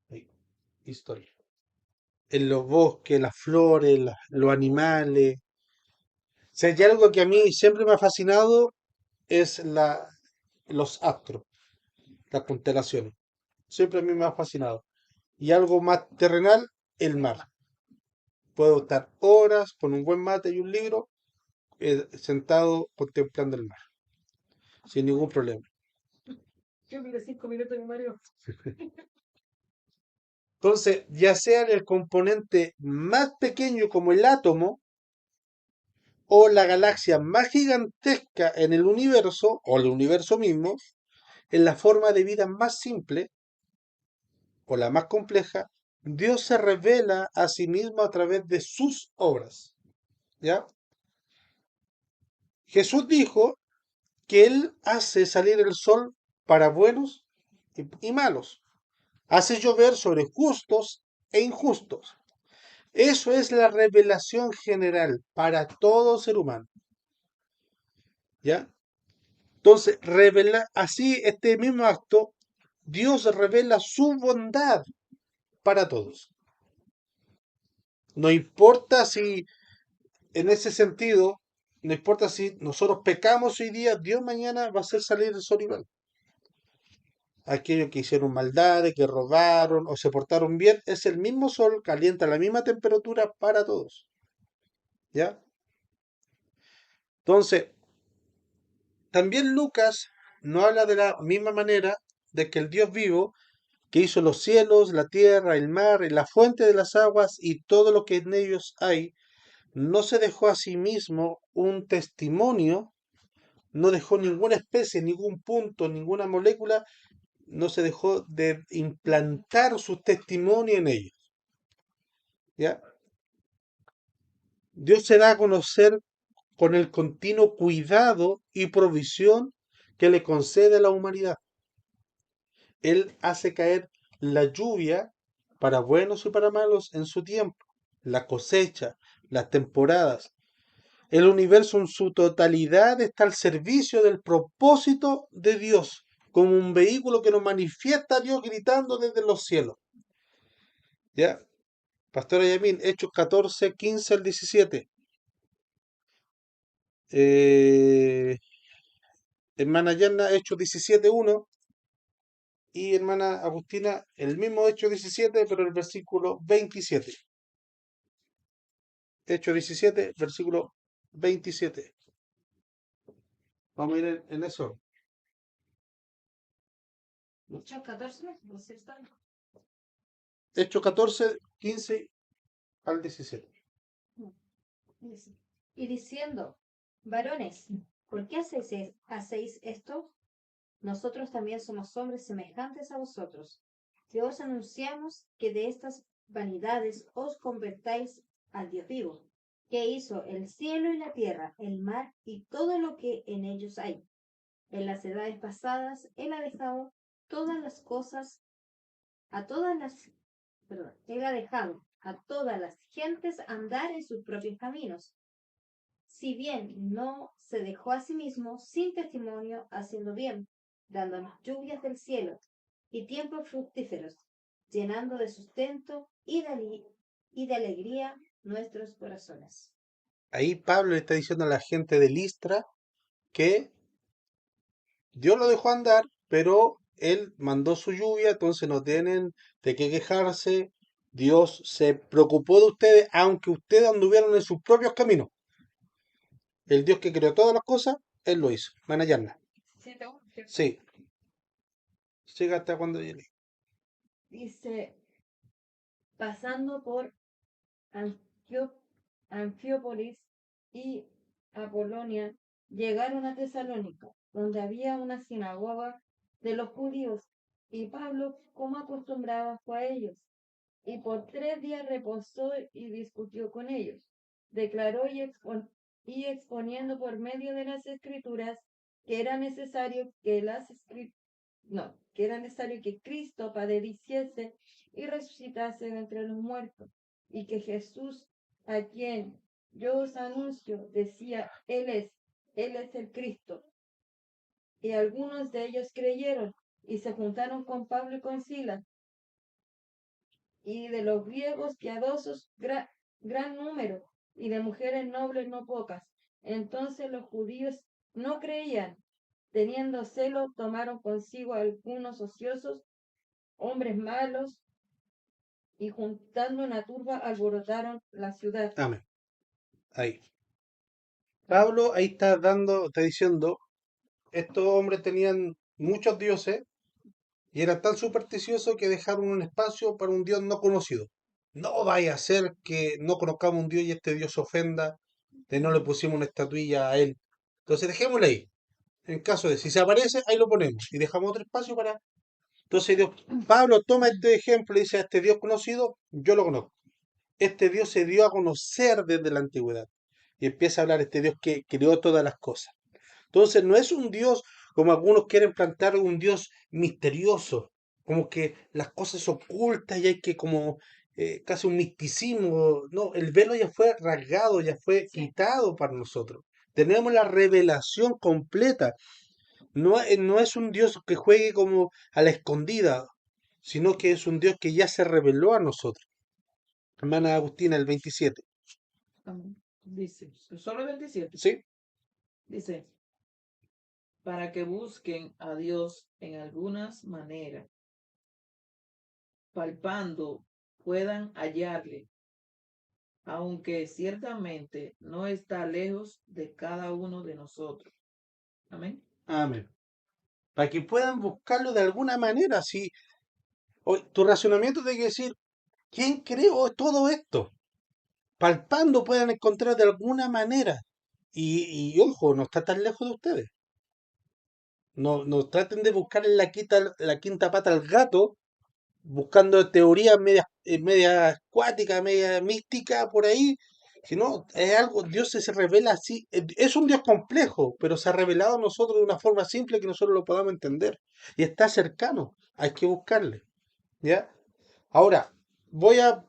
Ahí, historia. En los bosques, las flores, los animales. Si hay algo que a mí siempre me ha fascinado es los astros, las constelaciones. Siempre a mí me ha fascinado. Y algo más terrenal, el mar. Puedo estar horas con un buen mate y un libro sentado contemplando el mar, sin ningún problema. Yo mire 5 minutos, mi Mario. Entonces, ya sea en el componente más pequeño como el átomo o la galaxia más gigantesca en el universo o el universo mismo, en la forma de vida más simple o la más compleja, Dios se revela a sí mismo a través de sus obras. ¿Ya? Jesús dijo que Él hace salir el sol para buenos y malos. Hace llover sobre justos e injustos. Eso es la revelación general para todo ser humano. ¿Ya? Entonces, revela así este mismo acto, Dios revela su bondad para todos. No importa si en ese sentido, no importa si nosotros pecamos hoy día, Dios mañana va a hacer salir el sol igual. Aquellos que hicieron maldades, que robaron o se portaron bien, es el mismo sol, calienta la misma temperatura para todos. ¿Ya? Entonces, también Lucas nos habla de la misma manera de que el Dios vivo, que hizo los cielos, la tierra, el mar, y la fuente de las aguas y todo lo que en ellos hay, no se dejó a sí mismo un testimonio, no dejó ninguna especie, ningún punto, ninguna molécula, no se dejó de implantar su testimonio en ellos. ¿Ya? Dios se da a conocer con el continuo cuidado y provisión que le concede a la humanidad. Él hace caer la lluvia para buenos y para malos en su tiempo, la cosecha, las temporadas. El universo en su totalidad está al servicio del propósito de Dios, como un vehículo que nos manifiesta a Dios gritando desde los cielos. ¿Ya? Pastora Yamín, Hechos 14, 15 al 17. Hermana Yanna, Hechos 17, 1. Y hermana Agustina, el mismo Hechos 17, pero el versículo 27. Hechos 17, versículo 27. Vamos a ir en eso. Hechos 14, ¿no es cierto? Hechos 14, 15 al 17. Dice, y diciendo, varones, ¿por qué hacéis esto? Nosotros también somos hombres semejantes a vosotros, que os anunciamos que de estas vanidades os convertáis al Dios vivo, que hizo el cielo y la tierra, el mar y todo lo que en ellos hay. En las edades pasadas Él ha dejado todas las cosas a todas las, perdón, Él ha dejado a todas las gentes andar en sus propios caminos. Si bien no se dejó a sí mismo sin testimonio, haciendo bien, dándonos lluvias del cielo y tiempos fructíferos, llenando de sustento y de alegría nuestros corazones. Ahí Pablo le está diciendo a la gente de Listra que Dios lo dejó andar, pero él mandó su lluvia, entonces no tienen de qué quejarse. Dios se preocupó de ustedes, aunque ustedes anduvieron en sus propios caminos. El Dios que creó todas las cosas, Él lo hizo. Manayarla. Sí, siga hasta cuando llegue. Dice, pasando por Anfiópolis y Apolonia, llegaron a Tesalónica, donde había una sinagoga de los judíos, y Pablo, como acostumbraba, fue a ellos, y por 3 días reposó y discutió con ellos. Declaró y exponiendo por medio de las escrituras que era necesario que era necesario que Cristo padeciese y resucitase de entre los muertos, y que Jesús, a quien yo os anuncio, decía, Él es el Cristo. Y algunos de ellos creyeron y se juntaron con Pablo y con Silas, y de los griegos piadosos gran número, y de mujeres nobles no pocas. Entonces los judíos no creían, teniendo celo, tomaron consigo a algunos ociosos, hombres malos, y juntando una turba alborotaron la ciudad. Amén. Ahí. Pablo ahí está diciendo, estos hombres tenían muchos dioses y eran tan supersticiosos que dejaron un espacio para un Dios no conocido. No vaya a ser que no conozcamos un Dios y este Dios se ofenda de no le pusimos una estatuilla a él. Entonces dejémosle ahí. En caso de si se aparece, ahí lo ponemos y dejamos otro espacio para. Entonces Pablo toma este ejemplo y dice, a este Dios conocido, yo lo conozco. Este Dios se dio a conocer desde la antigüedad. Y empieza a hablar este Dios que creó todas las cosas. Entonces no es un Dios como algunos quieren plantar, un Dios misterioso, como que las cosas ocultas y hay que como casi un misticismo. No, el velo ya fue rasgado, ya fue quitado para nosotros. Tenemos la revelación completa. No es un Dios que juegue como a la escondida, sino que es un Dios que ya se reveló a nosotros. Hermana Agustina, el 27. Amén. Dice, solo el 27. ¿Sí? Dice, para que busquen a Dios en algunas maneras, palpando puedan hallarle, aunque ciertamente no está lejos de cada uno de nosotros. Amén. Amén. Para que puedan buscarlo de alguna manera. Si tu razonamiento tiene que decir, ¿quién creó todo esto? Palpando puedan encontrar de alguna manera. Y ojo, no está tan lejos de ustedes. No traten de buscar la quinta pata al gato, buscando teorías media acuáticas, media mística por ahí, Sino es algo, Dios se revela así. Es un Dios complejo, pero se ha revelado a nosotros de una forma simple que nosotros lo podamos entender. Y está cercano, hay que buscarle. ¿Ya? Ahora, voy a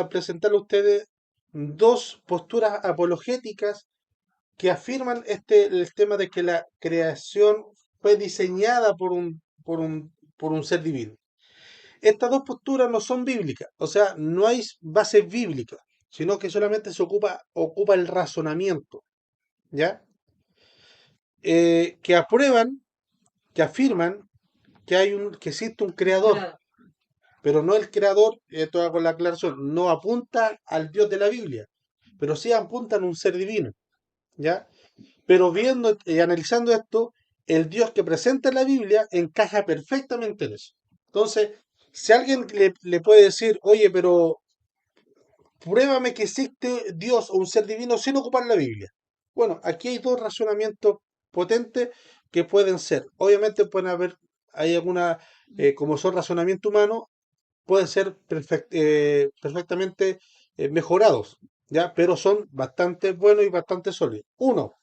presentarle a ustedes dos posturas apologéticas que afirman el tema de que la creación fue diseñada por un ser divino. Estas dos posturas no son bíblicas, o sea, no hay base bíblica, sino que solamente ocupa el razonamiento, ¿ya? Que aprueban, que afirman que existe un creador, Creado. pero no el creador, esto hago la aclaración, no apunta al Dios de la Biblia, pero sí apuntan a un ser divino, ¿ya? Pero viendo y analizando esto, el Dios que presenta en la Biblia encaja perfectamente en eso. Entonces, si alguien le puede decir, oye, pero pruébame que existe Dios o un ser divino sin ocupar la Biblia. Bueno, aquí hay dos razonamientos potentes que pueden ser. Obviamente pueden haber, hay alguna, como son razonamiento humano, pueden ser perfectamente mejorados, ¿ya? Pero son bastante buenos y bastante sólidos. Uno,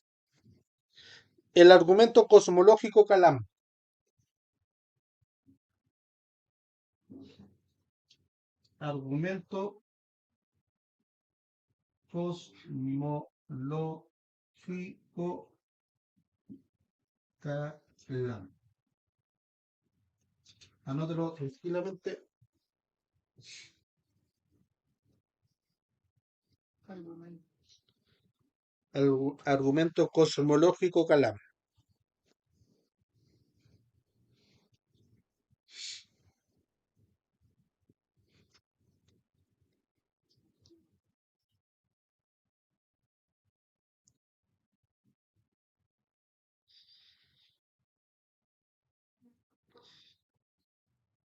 el argumento cosmológico Calam. Argumento cosmológico Calam. Anótelo tranquilamente. Argumento cosmológico Calam.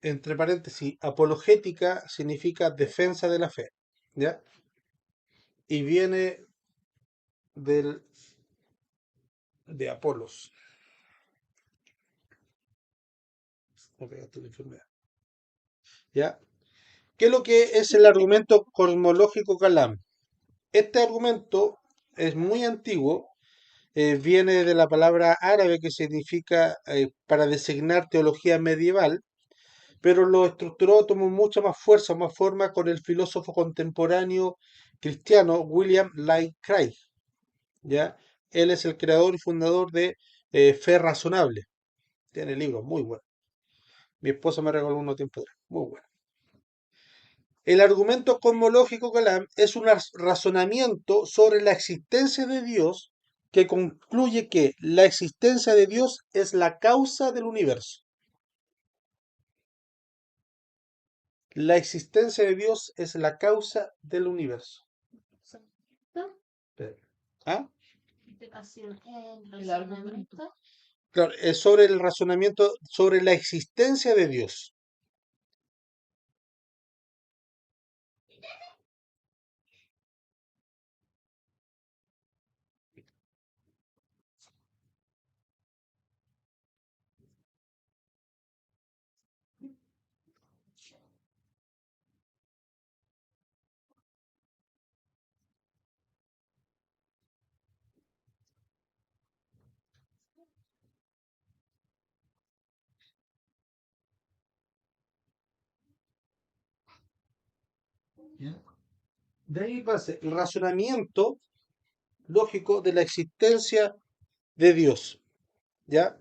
Entre paréntesis, apologética significa defensa de la fe, ¿ya? Y viene de Apolos. Me pegaste la enfermedad. ¿Ya? ¿Qué es lo que es el argumento cosmológico Calam? Este argumento es muy antiguo, viene de la palabra árabe que significa para designar teología medieval, pero lo estructuró, tomó mucha más fuerza, más forma con el filósofo contemporáneo cristiano William Lane Craig, ¿ya? Él es el creador y fundador de Fe Razonable. Tiene libros muy buenos. Mi esposa me regaló uno tiempo atrás. Muy bueno. El argumento cosmológico Calam es un razonamiento sobre la existencia de Dios que concluye que la existencia de Dios es la causa del universo. La existencia de Dios es la causa del universo. ¿Ah? El argumento. Claro, es sobre el razonamiento sobre la existencia de Dios. ¿Ya? De ahí pasa el razonamiento lógico de la existencia de Dios, ¿ya?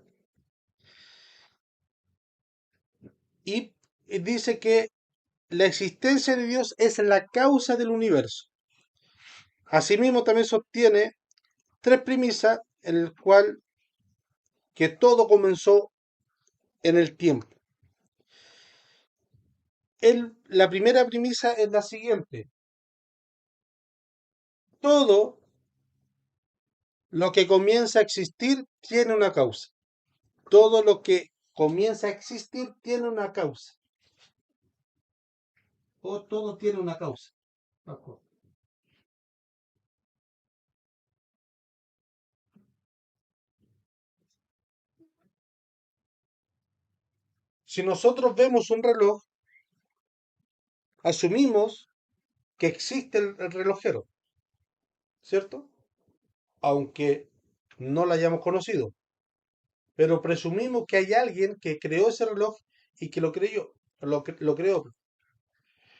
Y dice que la existencia de Dios es la causa del universo. Asimismo, también sostiene tres premisas en el cual que todo comenzó en el tiempo. La primera premisa es la siguiente. Todo lo que comienza a existir tiene una causa. Todo lo que comienza a existir tiene una causa. O todo tiene una causa. Si nosotros vemos un reloj, asumimos que existe el relojero. ¿cierto? Aunque no la hayamos conocido. Pero presumimos que hay alguien que creó ese reloj y que lo creyó, lo creó.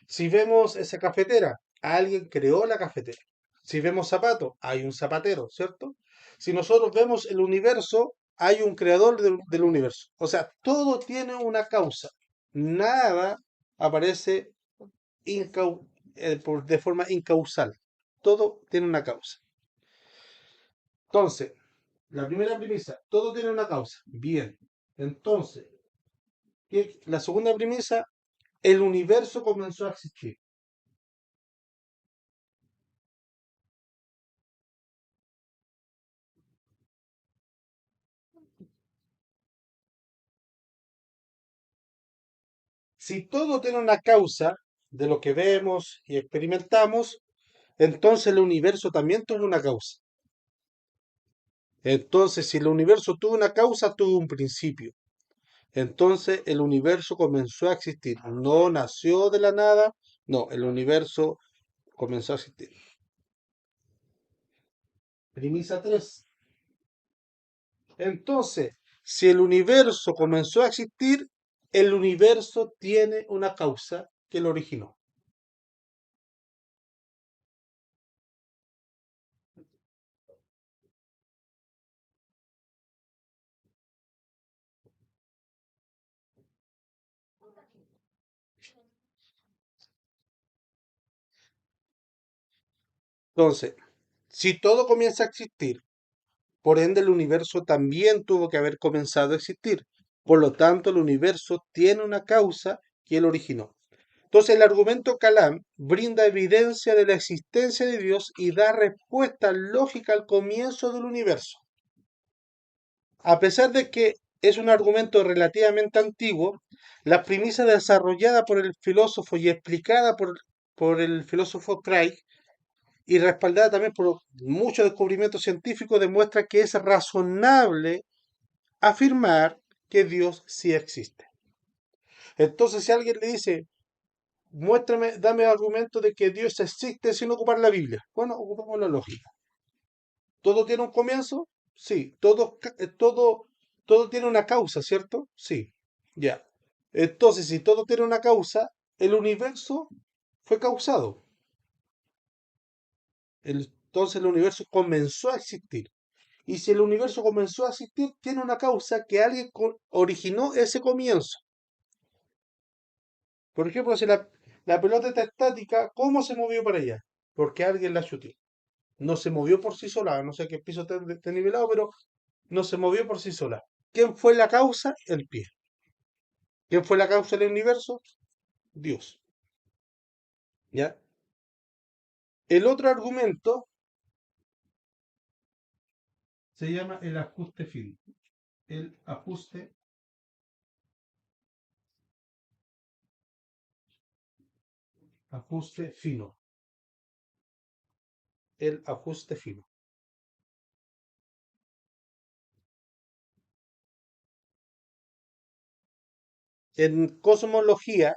Si vemos esa cafetera, alguien creó la cafetera. Si vemos zapatos, hay un zapatero, ¿cierto? Si nosotros vemos el universo, hay un creador del universo. O sea, todo tiene una causa. Nada aparece de forma incausal. Todo tiene una causa. Entonces, la primera premisa, todo tiene una causa. Bien. Entonces, la segunda premisa, el universo comenzó a existir. Si todo tiene una causa de lo que vemos y experimentamos, entonces el universo también tuvo una causa. Entonces, si el universo tuvo una causa, tuvo un principio. Entonces el universo comenzó a existir. No nació de la nada, no, el universo comenzó a existir. Premisa 3. Entonces, si el universo comenzó a existir, el universo tiene una causa que lo originó. Entonces, si todo comienza a existir, por ende el universo también tuvo que haber comenzado a existir. Por lo tanto, el universo tiene una causa que lo originó. Entonces, el argumento Kalam brinda evidencia de la existencia de Dios y da respuesta lógica al comienzo del universo. A pesar de que es un argumento relativamente antiguo, la premisa desarrollada por el filósofo y explicada por el filósofo Craig y respaldada también por muchos descubrimientos científicos demuestra que es razonable afirmar que Dios sí existe. Entonces, si alguien le dice, muéstrame, dame argumento de que Dios existe sin ocupar la Biblia, bueno, ocupamos la lógica. ¿Todo tiene un comienzo? Sí. ¿Todo tiene una causa, cierto? Sí. Ya. Entonces, si todo tiene una causa, el universo fue causado. Entonces el universo comenzó a existir. Y si el universo comenzó a existir, tiene una causa que alguien originó ese comienzo. Por ejemplo, si la pelota está estática, ¿cómo se movió para allá? Porque alguien la chutó. No se movió por sí sola, no sé qué piso está nivelado, pero no se movió por sí sola. ¿Quién fue la causa? El pie. ¿Quién fue la causa del universo? Dios. ¿Ya? El otro argumento se llama el ajuste fino. El ajuste fino. El ajuste fino. En cosmología,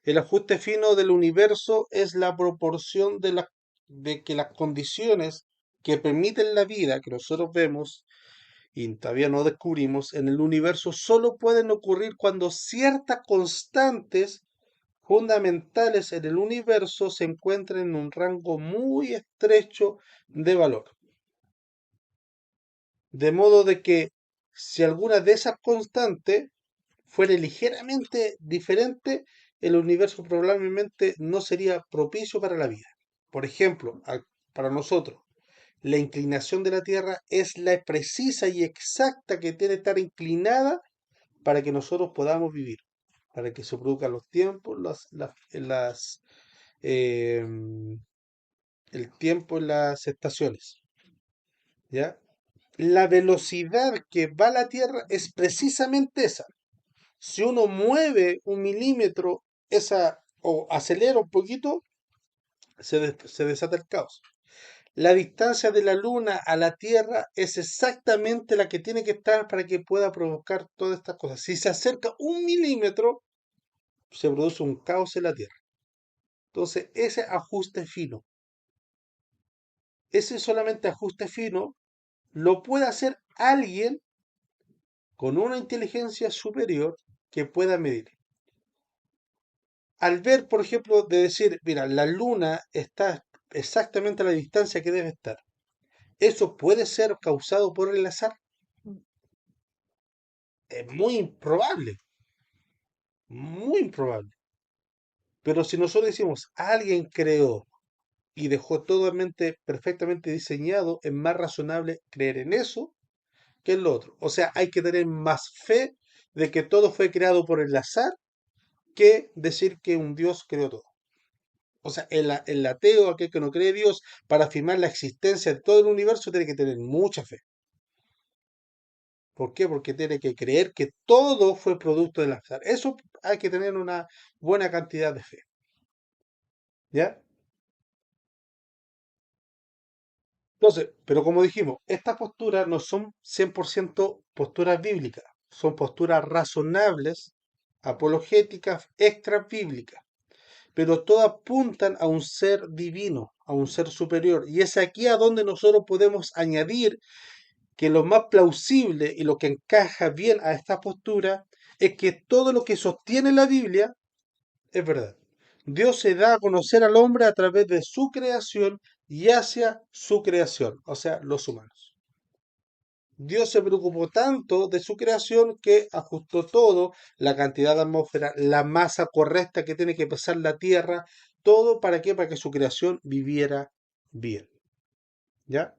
el ajuste fino del universo es la proporción de que las condiciones que permiten la vida que nosotros vemos y todavía no descubrimos en el universo solo pueden ocurrir cuando ciertas constantes fundamentales en el universo se encuentran en un rango muy estrecho de valor. De modo de que si alguna de esas constantes fuera ligeramente diferente, el universo probablemente no sería propicio para la vida. Por ejemplo, para nosotros, la inclinación de la Tierra es la precisa y exacta que tiene que estar inclinada para que nosotros podamos vivir, para que se produzcan los tiempos, em, el tiempo en las estaciones, ¿ya? La velocidad que va la Tierra es precisamente esa. Si uno mueve un milímetro o acelera un poquito, se desata el caos. La distancia de la Luna a la Tierra es exactamente la que tiene que estar para que pueda provocar todas estas cosas. Si se acerca un milímetro, se produce un caos en la Tierra. Entonces, ese ajuste fino. ese solamente ajuste fino lo puede hacer alguien con una inteligencia superior que pueda medir. Al ver, por ejemplo, de decir, mira, la luna está exactamente a la distancia que debe estar, ¿eso puede ser causado por el azar? Es muy improbable, muy improbable. Pero si nosotros decimos, alguien creó y dejó totalmente, perfectamente diseñado, es más razonable creer en eso que en lo otro. O sea, hay que tener más fe de que todo fue creado por el azar que decir que un Dios creó todo. O sea, el ateo, aquel que no cree Dios, para afirmar la existencia de todo el universo, tiene que tener mucha fe. ¿Por qué? Porque tiene que creer que todo fue producto del azar. Eso hay que tener una buena cantidad de fe. ¿Ya? Entonces, pero como dijimos, estas posturas no son 100% posturas bíblicas, son posturas razonables, apologéticas, extra bíblicas, pero todas apuntan a un ser divino, a un ser superior. Y es aquí a donde nosotros podemos añadir que lo más plausible y lo que encaja bien a esta postura es que todo lo que sostiene la Biblia es verdad. Dios se da a conocer al hombre a través de su creación y hacia su creación, o sea, los humanos. Dios se preocupó tanto de su creación que ajustó todo, la cantidad de atmósfera, la masa correcta que tiene que pesar la Tierra, todo para qué, para que su creación viviera bien. ¿Ya?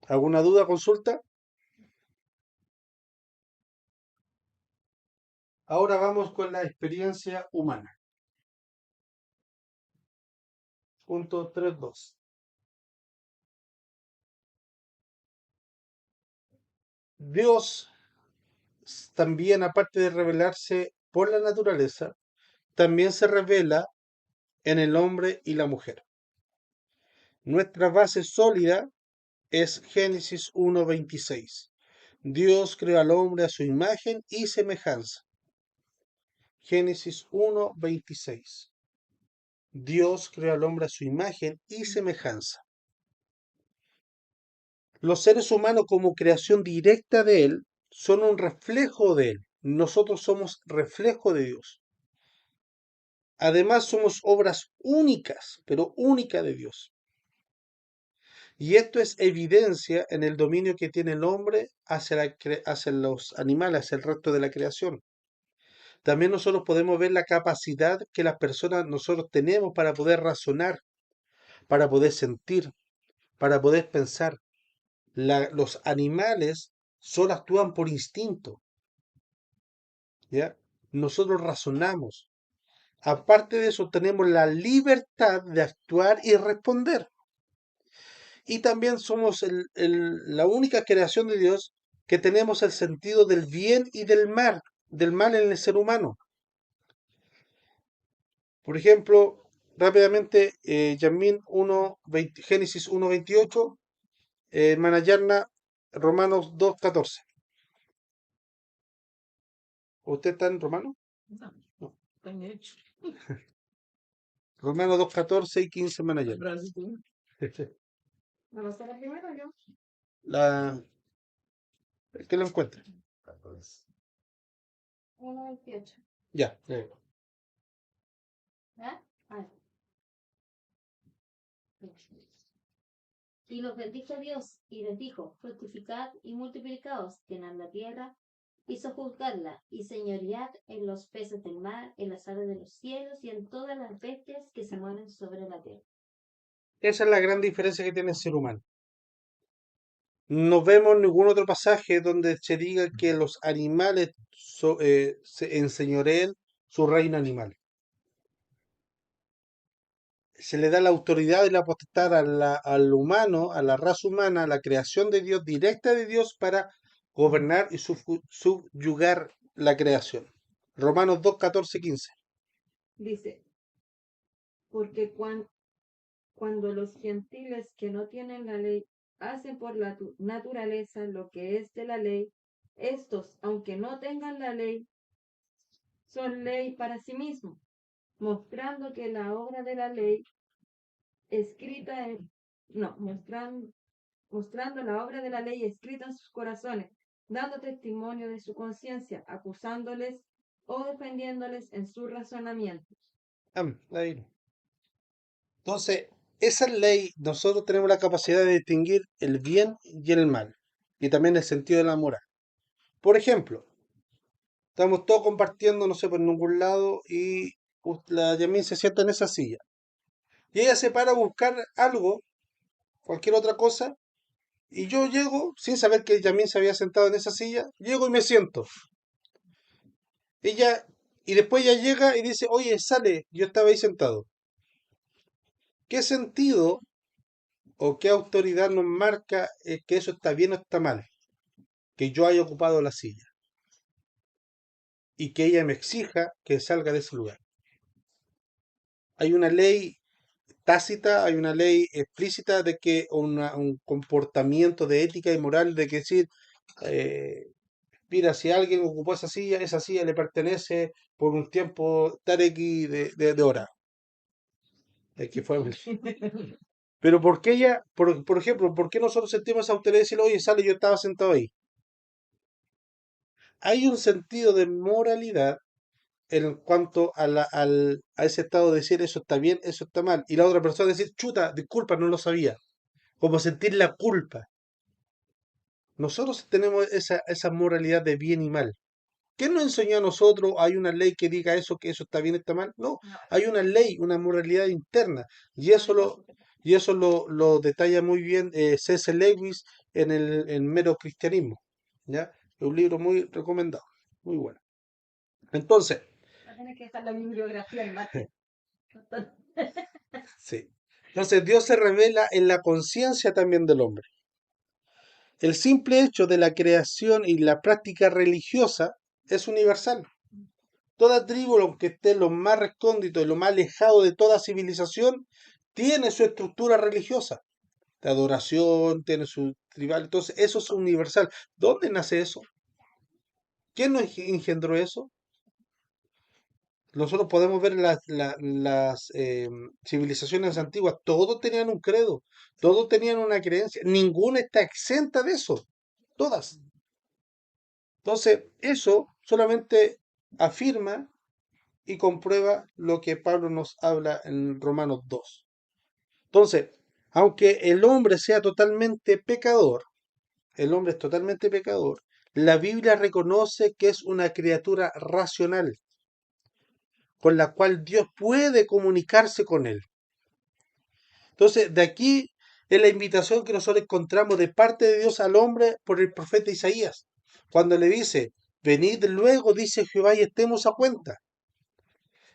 ¿Alguna duda, consulta? Ahora vamos con la experiencia humana. Punto 3.2. Dios también, aparte de revelarse por la naturaleza, también se revela en el hombre y la mujer. Nuestra base sólida es Génesis 1:26. Dios creó al hombre a su imagen y semejanza. Génesis 1:26. Dios creó al hombre a su imagen y semejanza. Los seres humanos como creación directa de Él son un reflejo de Él. Nosotros somos reflejo de Dios. Además somos obras únicas, pero únicas de Dios. Y esto es evidencia en el dominio que tiene el hombre hacia los animales, hacia el resto de la creación. También nosotros podemos ver la capacidad que las personas nosotros tenemos para poder razonar, para poder sentir, para poder pensar. Los animales solo actúan por instinto, ¿ya? Nosotros razonamos. Aparte de eso, tenemos la libertad de actuar y responder. Y también somos la única creación de Dios que tenemos el sentido del bien y del mal en el ser humano. Por ejemplo, rápidamente, Yasmín 1:20, Génesis 1:28, hermana Yarna, Romanos 2:14. ¿Usted está en Romano? No, No. está en hecho. Romanos 2:14 y 15, hermana Yarna. Gracias, tú. ¿Me lo la primero yo? La, que lo encuentre. 1:28. Ya. ¿Ah? Ah. Y los bendijo Dios, y les dijo, fructificad y multiplicaos, llenad la tierra, y sojuzgadla, y señoread en los peces del mar, en las aves de los cielos, y en todas las bestias que se mueven sobre la tierra. Esa es la gran diferencia que tiene el ser humano. No vemos ningún otro pasaje donde se diga que los animales se enseñoreen su reino animal. Se le da la autoridad y la potestad al humano, a la raza humana, a la creación de Dios, directa de Dios, para gobernar y subyugar la creación. Romanos 2:14-15. Dice, porque cuando los gentiles que no tienen la ley hacen por la naturaleza lo que es de la ley, estos, aunque no tengan la ley, son ley para sí mismos, mostrando que la obra de la ley, escrita no, mostrando la obra de la ley escrita en sus corazones, dando testimonio de su conciencia, acusándoles o defendiéndoles en sus razonamientos. Ahí. Entonces, esa ley, nosotros tenemos la capacidad de distinguir el bien y el mal, y también el sentido de la moral. Por ejemplo, estamos todos compartiendo, no sé, por ningún lado, y la Yamin se sienta en esa silla. Y ella se para a buscar algo, cualquier otra cosa, y yo llego, sin saber que Yamin se había sentado en esa silla, llego y me siento. Ella, y después ella llega y dice, oye, sale, yo estaba ahí sentado. ¿Qué sentido o qué autoridad nos marca que eso está bien o está mal? Que yo haya ocupado la silla y que ella me exija que salga de ese lugar. Hay una ley tácita, hay una ley explícita de que un comportamiento de ética y moral de que decir, eh, mira, si alguien ocupó esa silla le pertenece por un tiempo tal X de hora. Que fue. Pero ¿por qué ella, por ejemplo, por qué nosotros sentimos esa autoridad de decir, oye, sale, yo estaba sentado ahí? Hay un sentido de moralidad en cuanto a ese estado de decir eso está bien, eso está mal. Y la otra persona decir, chuta, disculpa, no lo sabía. Como sentir la culpa. Nosotros tenemos esa moralidad de bien y mal. ¿Quién nos enseñó a nosotros? ¿Hay una ley que diga eso, que eso está bien, está mal? No, No, hay una ley, una moralidad interna. Y no eso hay lo, y eso lo detalla muy bien C.S. Lewis en el Mero Cristianismo. ¿Ya? Es un libro muy recomendado, muy bueno. Entonces, Va a tener que dejar la bibliografía en mate. sí. Entonces Dios se revela en la conciencia también del hombre. El simple hecho de la creación y la práctica religiosa es universal. Toda tribu, aunque esté en lo más recóndito y lo más alejado de toda civilización, tiene su estructura religiosa, de adoración, tiene su tribal. Entonces, eso es universal. ¿Dónde nace eso? ¿Quién nos engendró eso? Nosotros podemos ver las civilizaciones antiguas, todos tenían un credo, todos tenían una creencia, ninguna está exenta de eso, todas. Entonces, eso solamente afirma y comprueba lo que Pablo nos habla en Romanos 2. Entonces, aunque el hombre sea totalmente pecador, el hombre es totalmente pecador, la Biblia reconoce que es una criatura racional, con la cual Dios puede comunicarse con él. Entonces, de aquí es la invitación que nosotros encontramos de parte de Dios al hombre por el profeta Isaías, cuando le dice, venid luego, dice Jehová, y estemos a cuenta.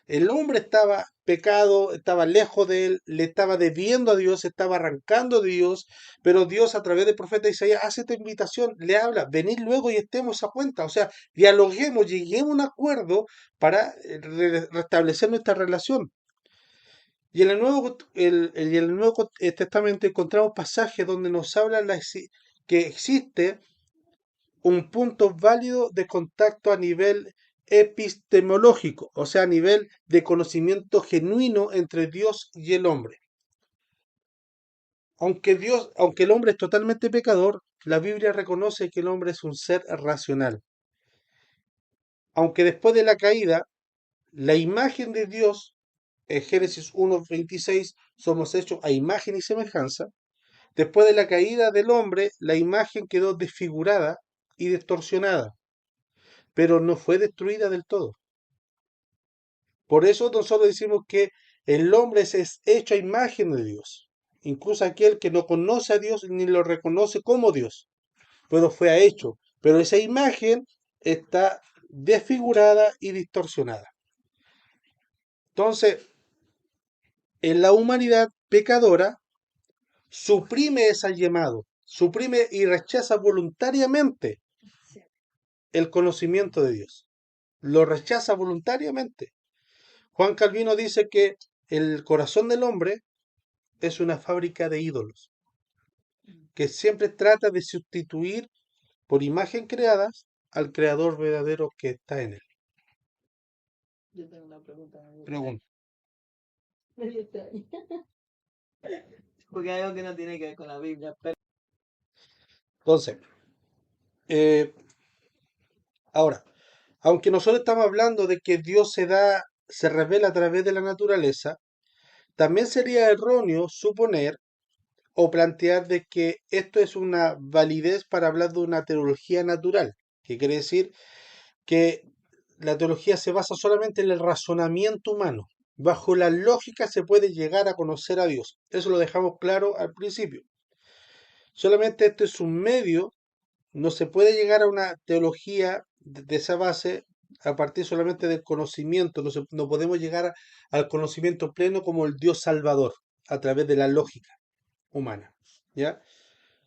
El hombre estaba pecado, estaba lejos de él, le estaba debiendo a Dios, estaba arrancando de Dios, pero Dios a través del profeta Isaías hace esta invitación, le habla, venid luego y estemos a cuenta, o sea, dialoguemos, lleguemos a un acuerdo para restablecer nuestra relación. Y en el Nuevo Testamento encontramos pasajes donde nos habla que existe un punto válido de contacto a nivel epistemológico, o sea, a nivel de conocimiento genuino entre Dios y el hombre. Aunque el hombre es totalmente pecador, la Biblia reconoce que el hombre es un ser racional. Aunque después de la caída, la imagen de Dios, en Génesis 1:26, somos hechos a imagen y semejanza. Después de la caída del hombre, la imagen quedó desfigurada y distorsionada, pero no fue destruida del todo. Por eso nosotros decimos que el hombre es hecho a imagen de Dios. Incluso aquel que no conoce a Dios ni lo reconoce como Dios, pero fue hecho. Pero esa imagen está desfigurada y distorsionada. Entonces, en la humanidad pecadora, suprime ese llamado, suprime y rechaza voluntariamente el conocimiento de Dios. Lo rechaza voluntariamente. Juan Calvino dice que el corazón del hombre es una fábrica de ídolos, que siempre trata de sustituir por imagen creadas al creador verdadero que está en él. Yo tengo una pregunta. Pregunta. Medio extraño. Porque hay algo que no tiene que ver con la Biblia. Pero Entonces, eh, ahora, aunque nosotros estamos hablando de que Dios se revela a través de la naturaleza, también sería erróneo suponer o plantear de que esto es una validez para hablar de una teología natural, que quiere decir que la teología se basa solamente en el razonamiento humano. Bajo la lógica se puede llegar a conocer a Dios. Eso lo dejamos claro al principio. Solamente esto es un medio, no se puede llegar a una teología de esa base a partir solamente del conocimiento. No podemos llegar al conocimiento pleno como el Dios Salvador a través de la lógica humana. ¿Ya?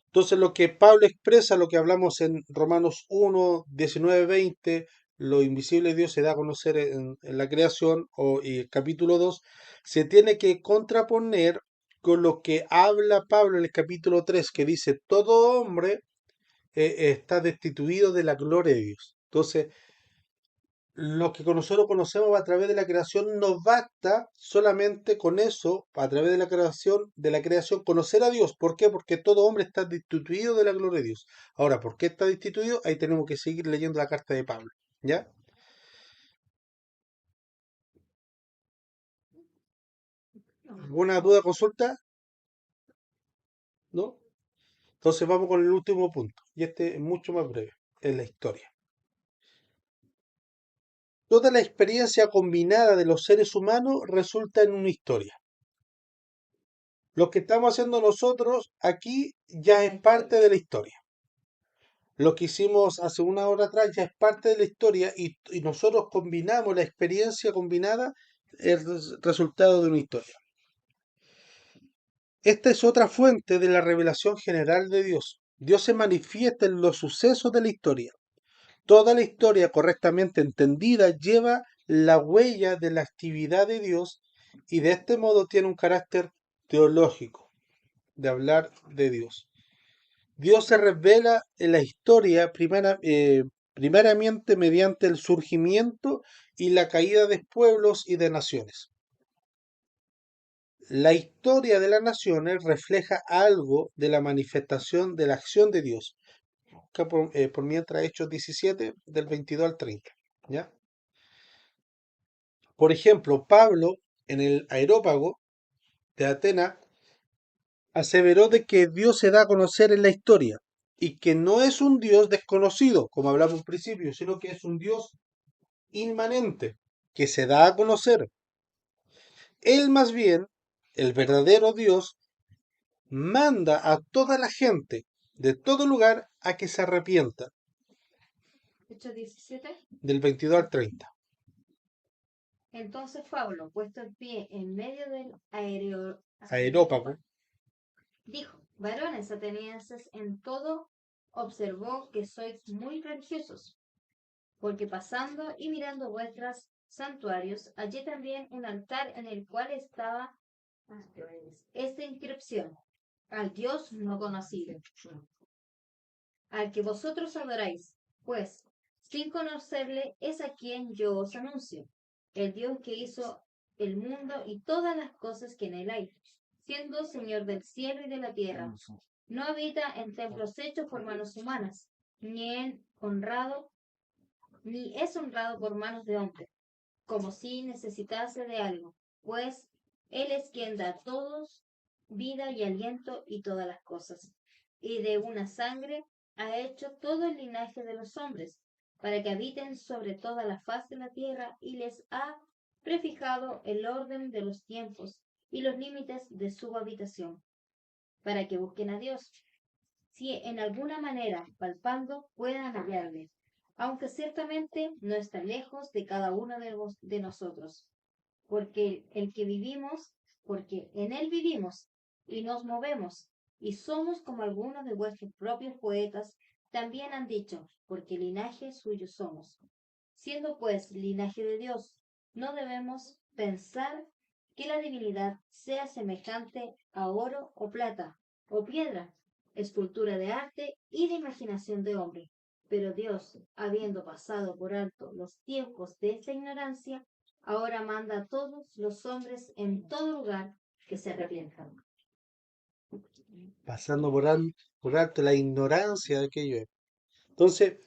Entonces lo que Pablo expresa, lo que hablamos en Romanos 1, 19, 20, lo invisible de Dios se da a conocer en la creación, y el capítulo 2, se tiene que contraponer con lo que habla Pablo en el capítulo 3, que dice, todo hombre está destituido de la gloria de Dios. Entonces, lo que nosotros conocemos a través de la creación nos basta solamente con eso, a través de la creación, conocer a Dios. ¿Por qué? Porque todo hombre está destituido de la gloria de Dios. Ahora, ¿por qué está destituido? Ahí tenemos que seguir leyendo la carta de Pablo. ¿Ya? ¿Alguna duda, consulta? ¿No? Entonces vamos con el último punto. Y este es mucho más breve. Es la historia. Toda la experiencia combinada de los seres humanos resulta en una historia. Lo que estamos haciendo nosotros aquí ya es parte de la historia. Lo que hicimos hace una hora atrás ya es parte de la historia y nosotros combinamos la experiencia combinada, resultado de una historia. Esta es otra fuente de la revelación general de Dios. Dios se manifiesta en los sucesos de la historia. Toda la historia correctamente entendida lleva la huella de la actividad de Dios y de este modo tiene un carácter teológico, de hablar de Dios. Dios se revela en la historia primariamente mediante el surgimiento y la caída de pueblos y de naciones. La historia de las naciones refleja algo de la manifestación de la acción de Dios, que por mientras Hechos 17, del 22 al 30. ¿Ya? Por ejemplo, Pablo, en el Areópago de Atenas, aseveró de que Dios se da a conocer en la historia y que no es un Dios desconocido, como hablamos al principio, sino que es un Dios inmanente, que se da a conocer. Él más bien, el verdadero Dios, manda a toda la gente de todo lugar a que se arrepienta, Hechos 17. del 22 al 30. Entonces Pablo, puesto en pie en medio del Areópago, dijo, varones atenienses, en todo observó que sois muy religiosos, porque pasando y mirando vuestros santuarios, hallé también un altar en el cual estaba esta inscripción, al Dios no conocido, al que vosotros adoráis, pues sin conocerle es a quien yo os anuncio, el Dios que hizo el mundo y todas las cosas que en él hay, siendo Señor del cielo y de la tierra. No habita en templos hechos por manos humanas, ni es honrado por manos de hombre, como si necesitase de algo, pues él es quien da a todos vida y aliento y todas las cosas. Y de una sangre ha hecho todo el linaje de los hombres, para que habiten sobre toda la faz de la tierra, y les ha prefijado el orden de los tiempos y los límites de su habitación, para que busquen a Dios, si en alguna manera, palpando, puedan hallarle, aunque ciertamente no está lejos de cada uno de nosotros, porque el que vivimos, porque en él vivimos y nos movemos, y somos como algunos de vuestros propios poetas también han dicho, porque linaje suyo somos. Siendo pues linaje de Dios, no debemos pensar que la divinidad sea semejante a oro o plata o piedra, escultura de arte y de imaginación de hombre. Pero Dios, habiendo pasado por alto los tiempos de esta ignorancia, ahora manda a todos los hombres en todo lugar que se arrepientan. pasando por alto la ignorancia de aquello. Entonces,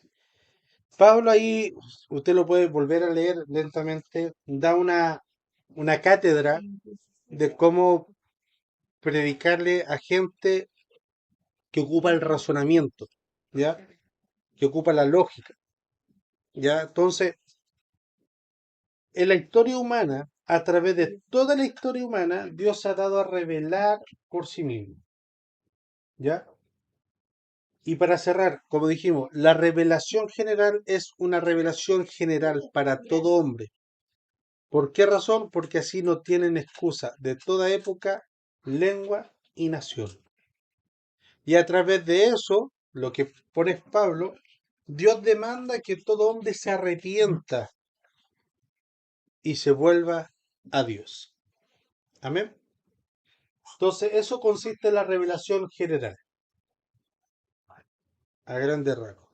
Pablo ahí, usted lo puede volver a leer lentamente, da una cátedra de cómo predicarle a gente que ocupa el razonamiento, ¿ya? Que ocupa la lógica, ¿ya? Entonces, en la historia humana, a través de toda la historia humana, Dios ha dado a revelar por sí mismo, ¿ya? Y para cerrar, como dijimos, la revelación general es una revelación general para todo hombre. ¿Por qué razón? Porque así no tienen excusa de toda época, lengua y nación. Y a través de eso, lo que pone Pablo, Dios demanda que todo hombre se arrepienta y se vuelva a Dios. Amén. Entonces, eso consiste en la revelación general, a grandes rasgos.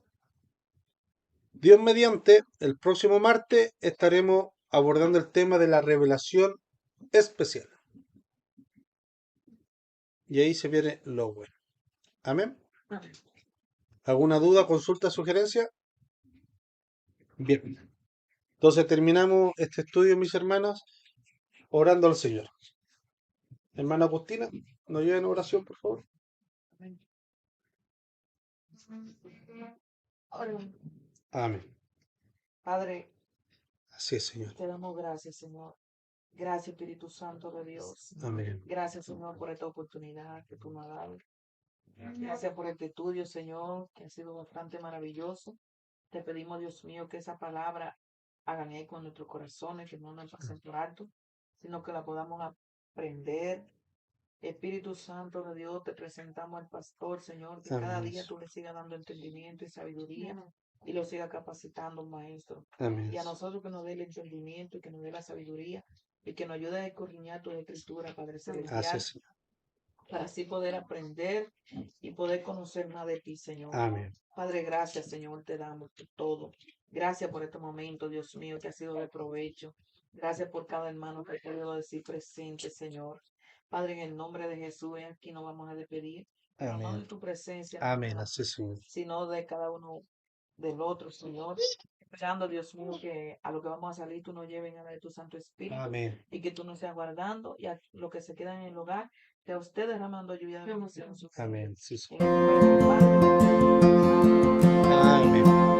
Dios mediante, el próximo martes estaremos abordando el tema de la revelación especial. Y ahí se viene lo bueno. Amén. Amén. ¿Alguna duda, consulta, sugerencia? Bien. Entonces terminamos este estudio, mis hermanos, orando al Señor. Hermana Agustina, ¿nos ayuda en oración, por favor? Amén. Amén. Padre, Así es, Señor. te damos gracias, Señor. Gracias, Espíritu Santo de Dios. Amén. Gracias, Señor, por esta oportunidad que tú nos has dado. Gracias por este estudio, Señor, que ha sido bastante maravilloso. Te pedimos, Dios mío, que esa palabra haga eco en nuestros corazones, que no nos pasen por alto, sino que la podamos aprender. Espíritu Santo de Dios, te presentamos al pastor, Señor, que cada Amén. día tú le sigas dando entendimiento y sabiduría y lo sigas capacitando, Maestro. Amén. Y a nosotros que nos dé el entendimiento y que nos dé la sabiduría y que nos ayude a escudriñar tu escritura, Padre Así Celestial, es, Señor. para así poder aprender y poder conocer más de ti, Señor. Amén. Padre, gracias, Señor, te damos por todo. Gracias por este momento, Dios mío, que ha sido de provecho. Gracias por cada hermano que ha podido decir presente, Señor. Padre, en el nombre de Jesús, aquí nos vamos a despedir, pero no de Amén. tu presencia, Amén. Así es, Señor. sino de cada uno del otro, Señor. Esperando, Dios mío, que a lo que vamos a salir tú nos lleves a la de tu Santo Espíritu Amén. y que tú nos seas guardando y a lo que se queda en el hogar, que a usted derramando lluvia de bendición en su vida. Amén. Sí, En Señor. el nombre del Padre, del Hijo y del Espíritu Santo. Amén.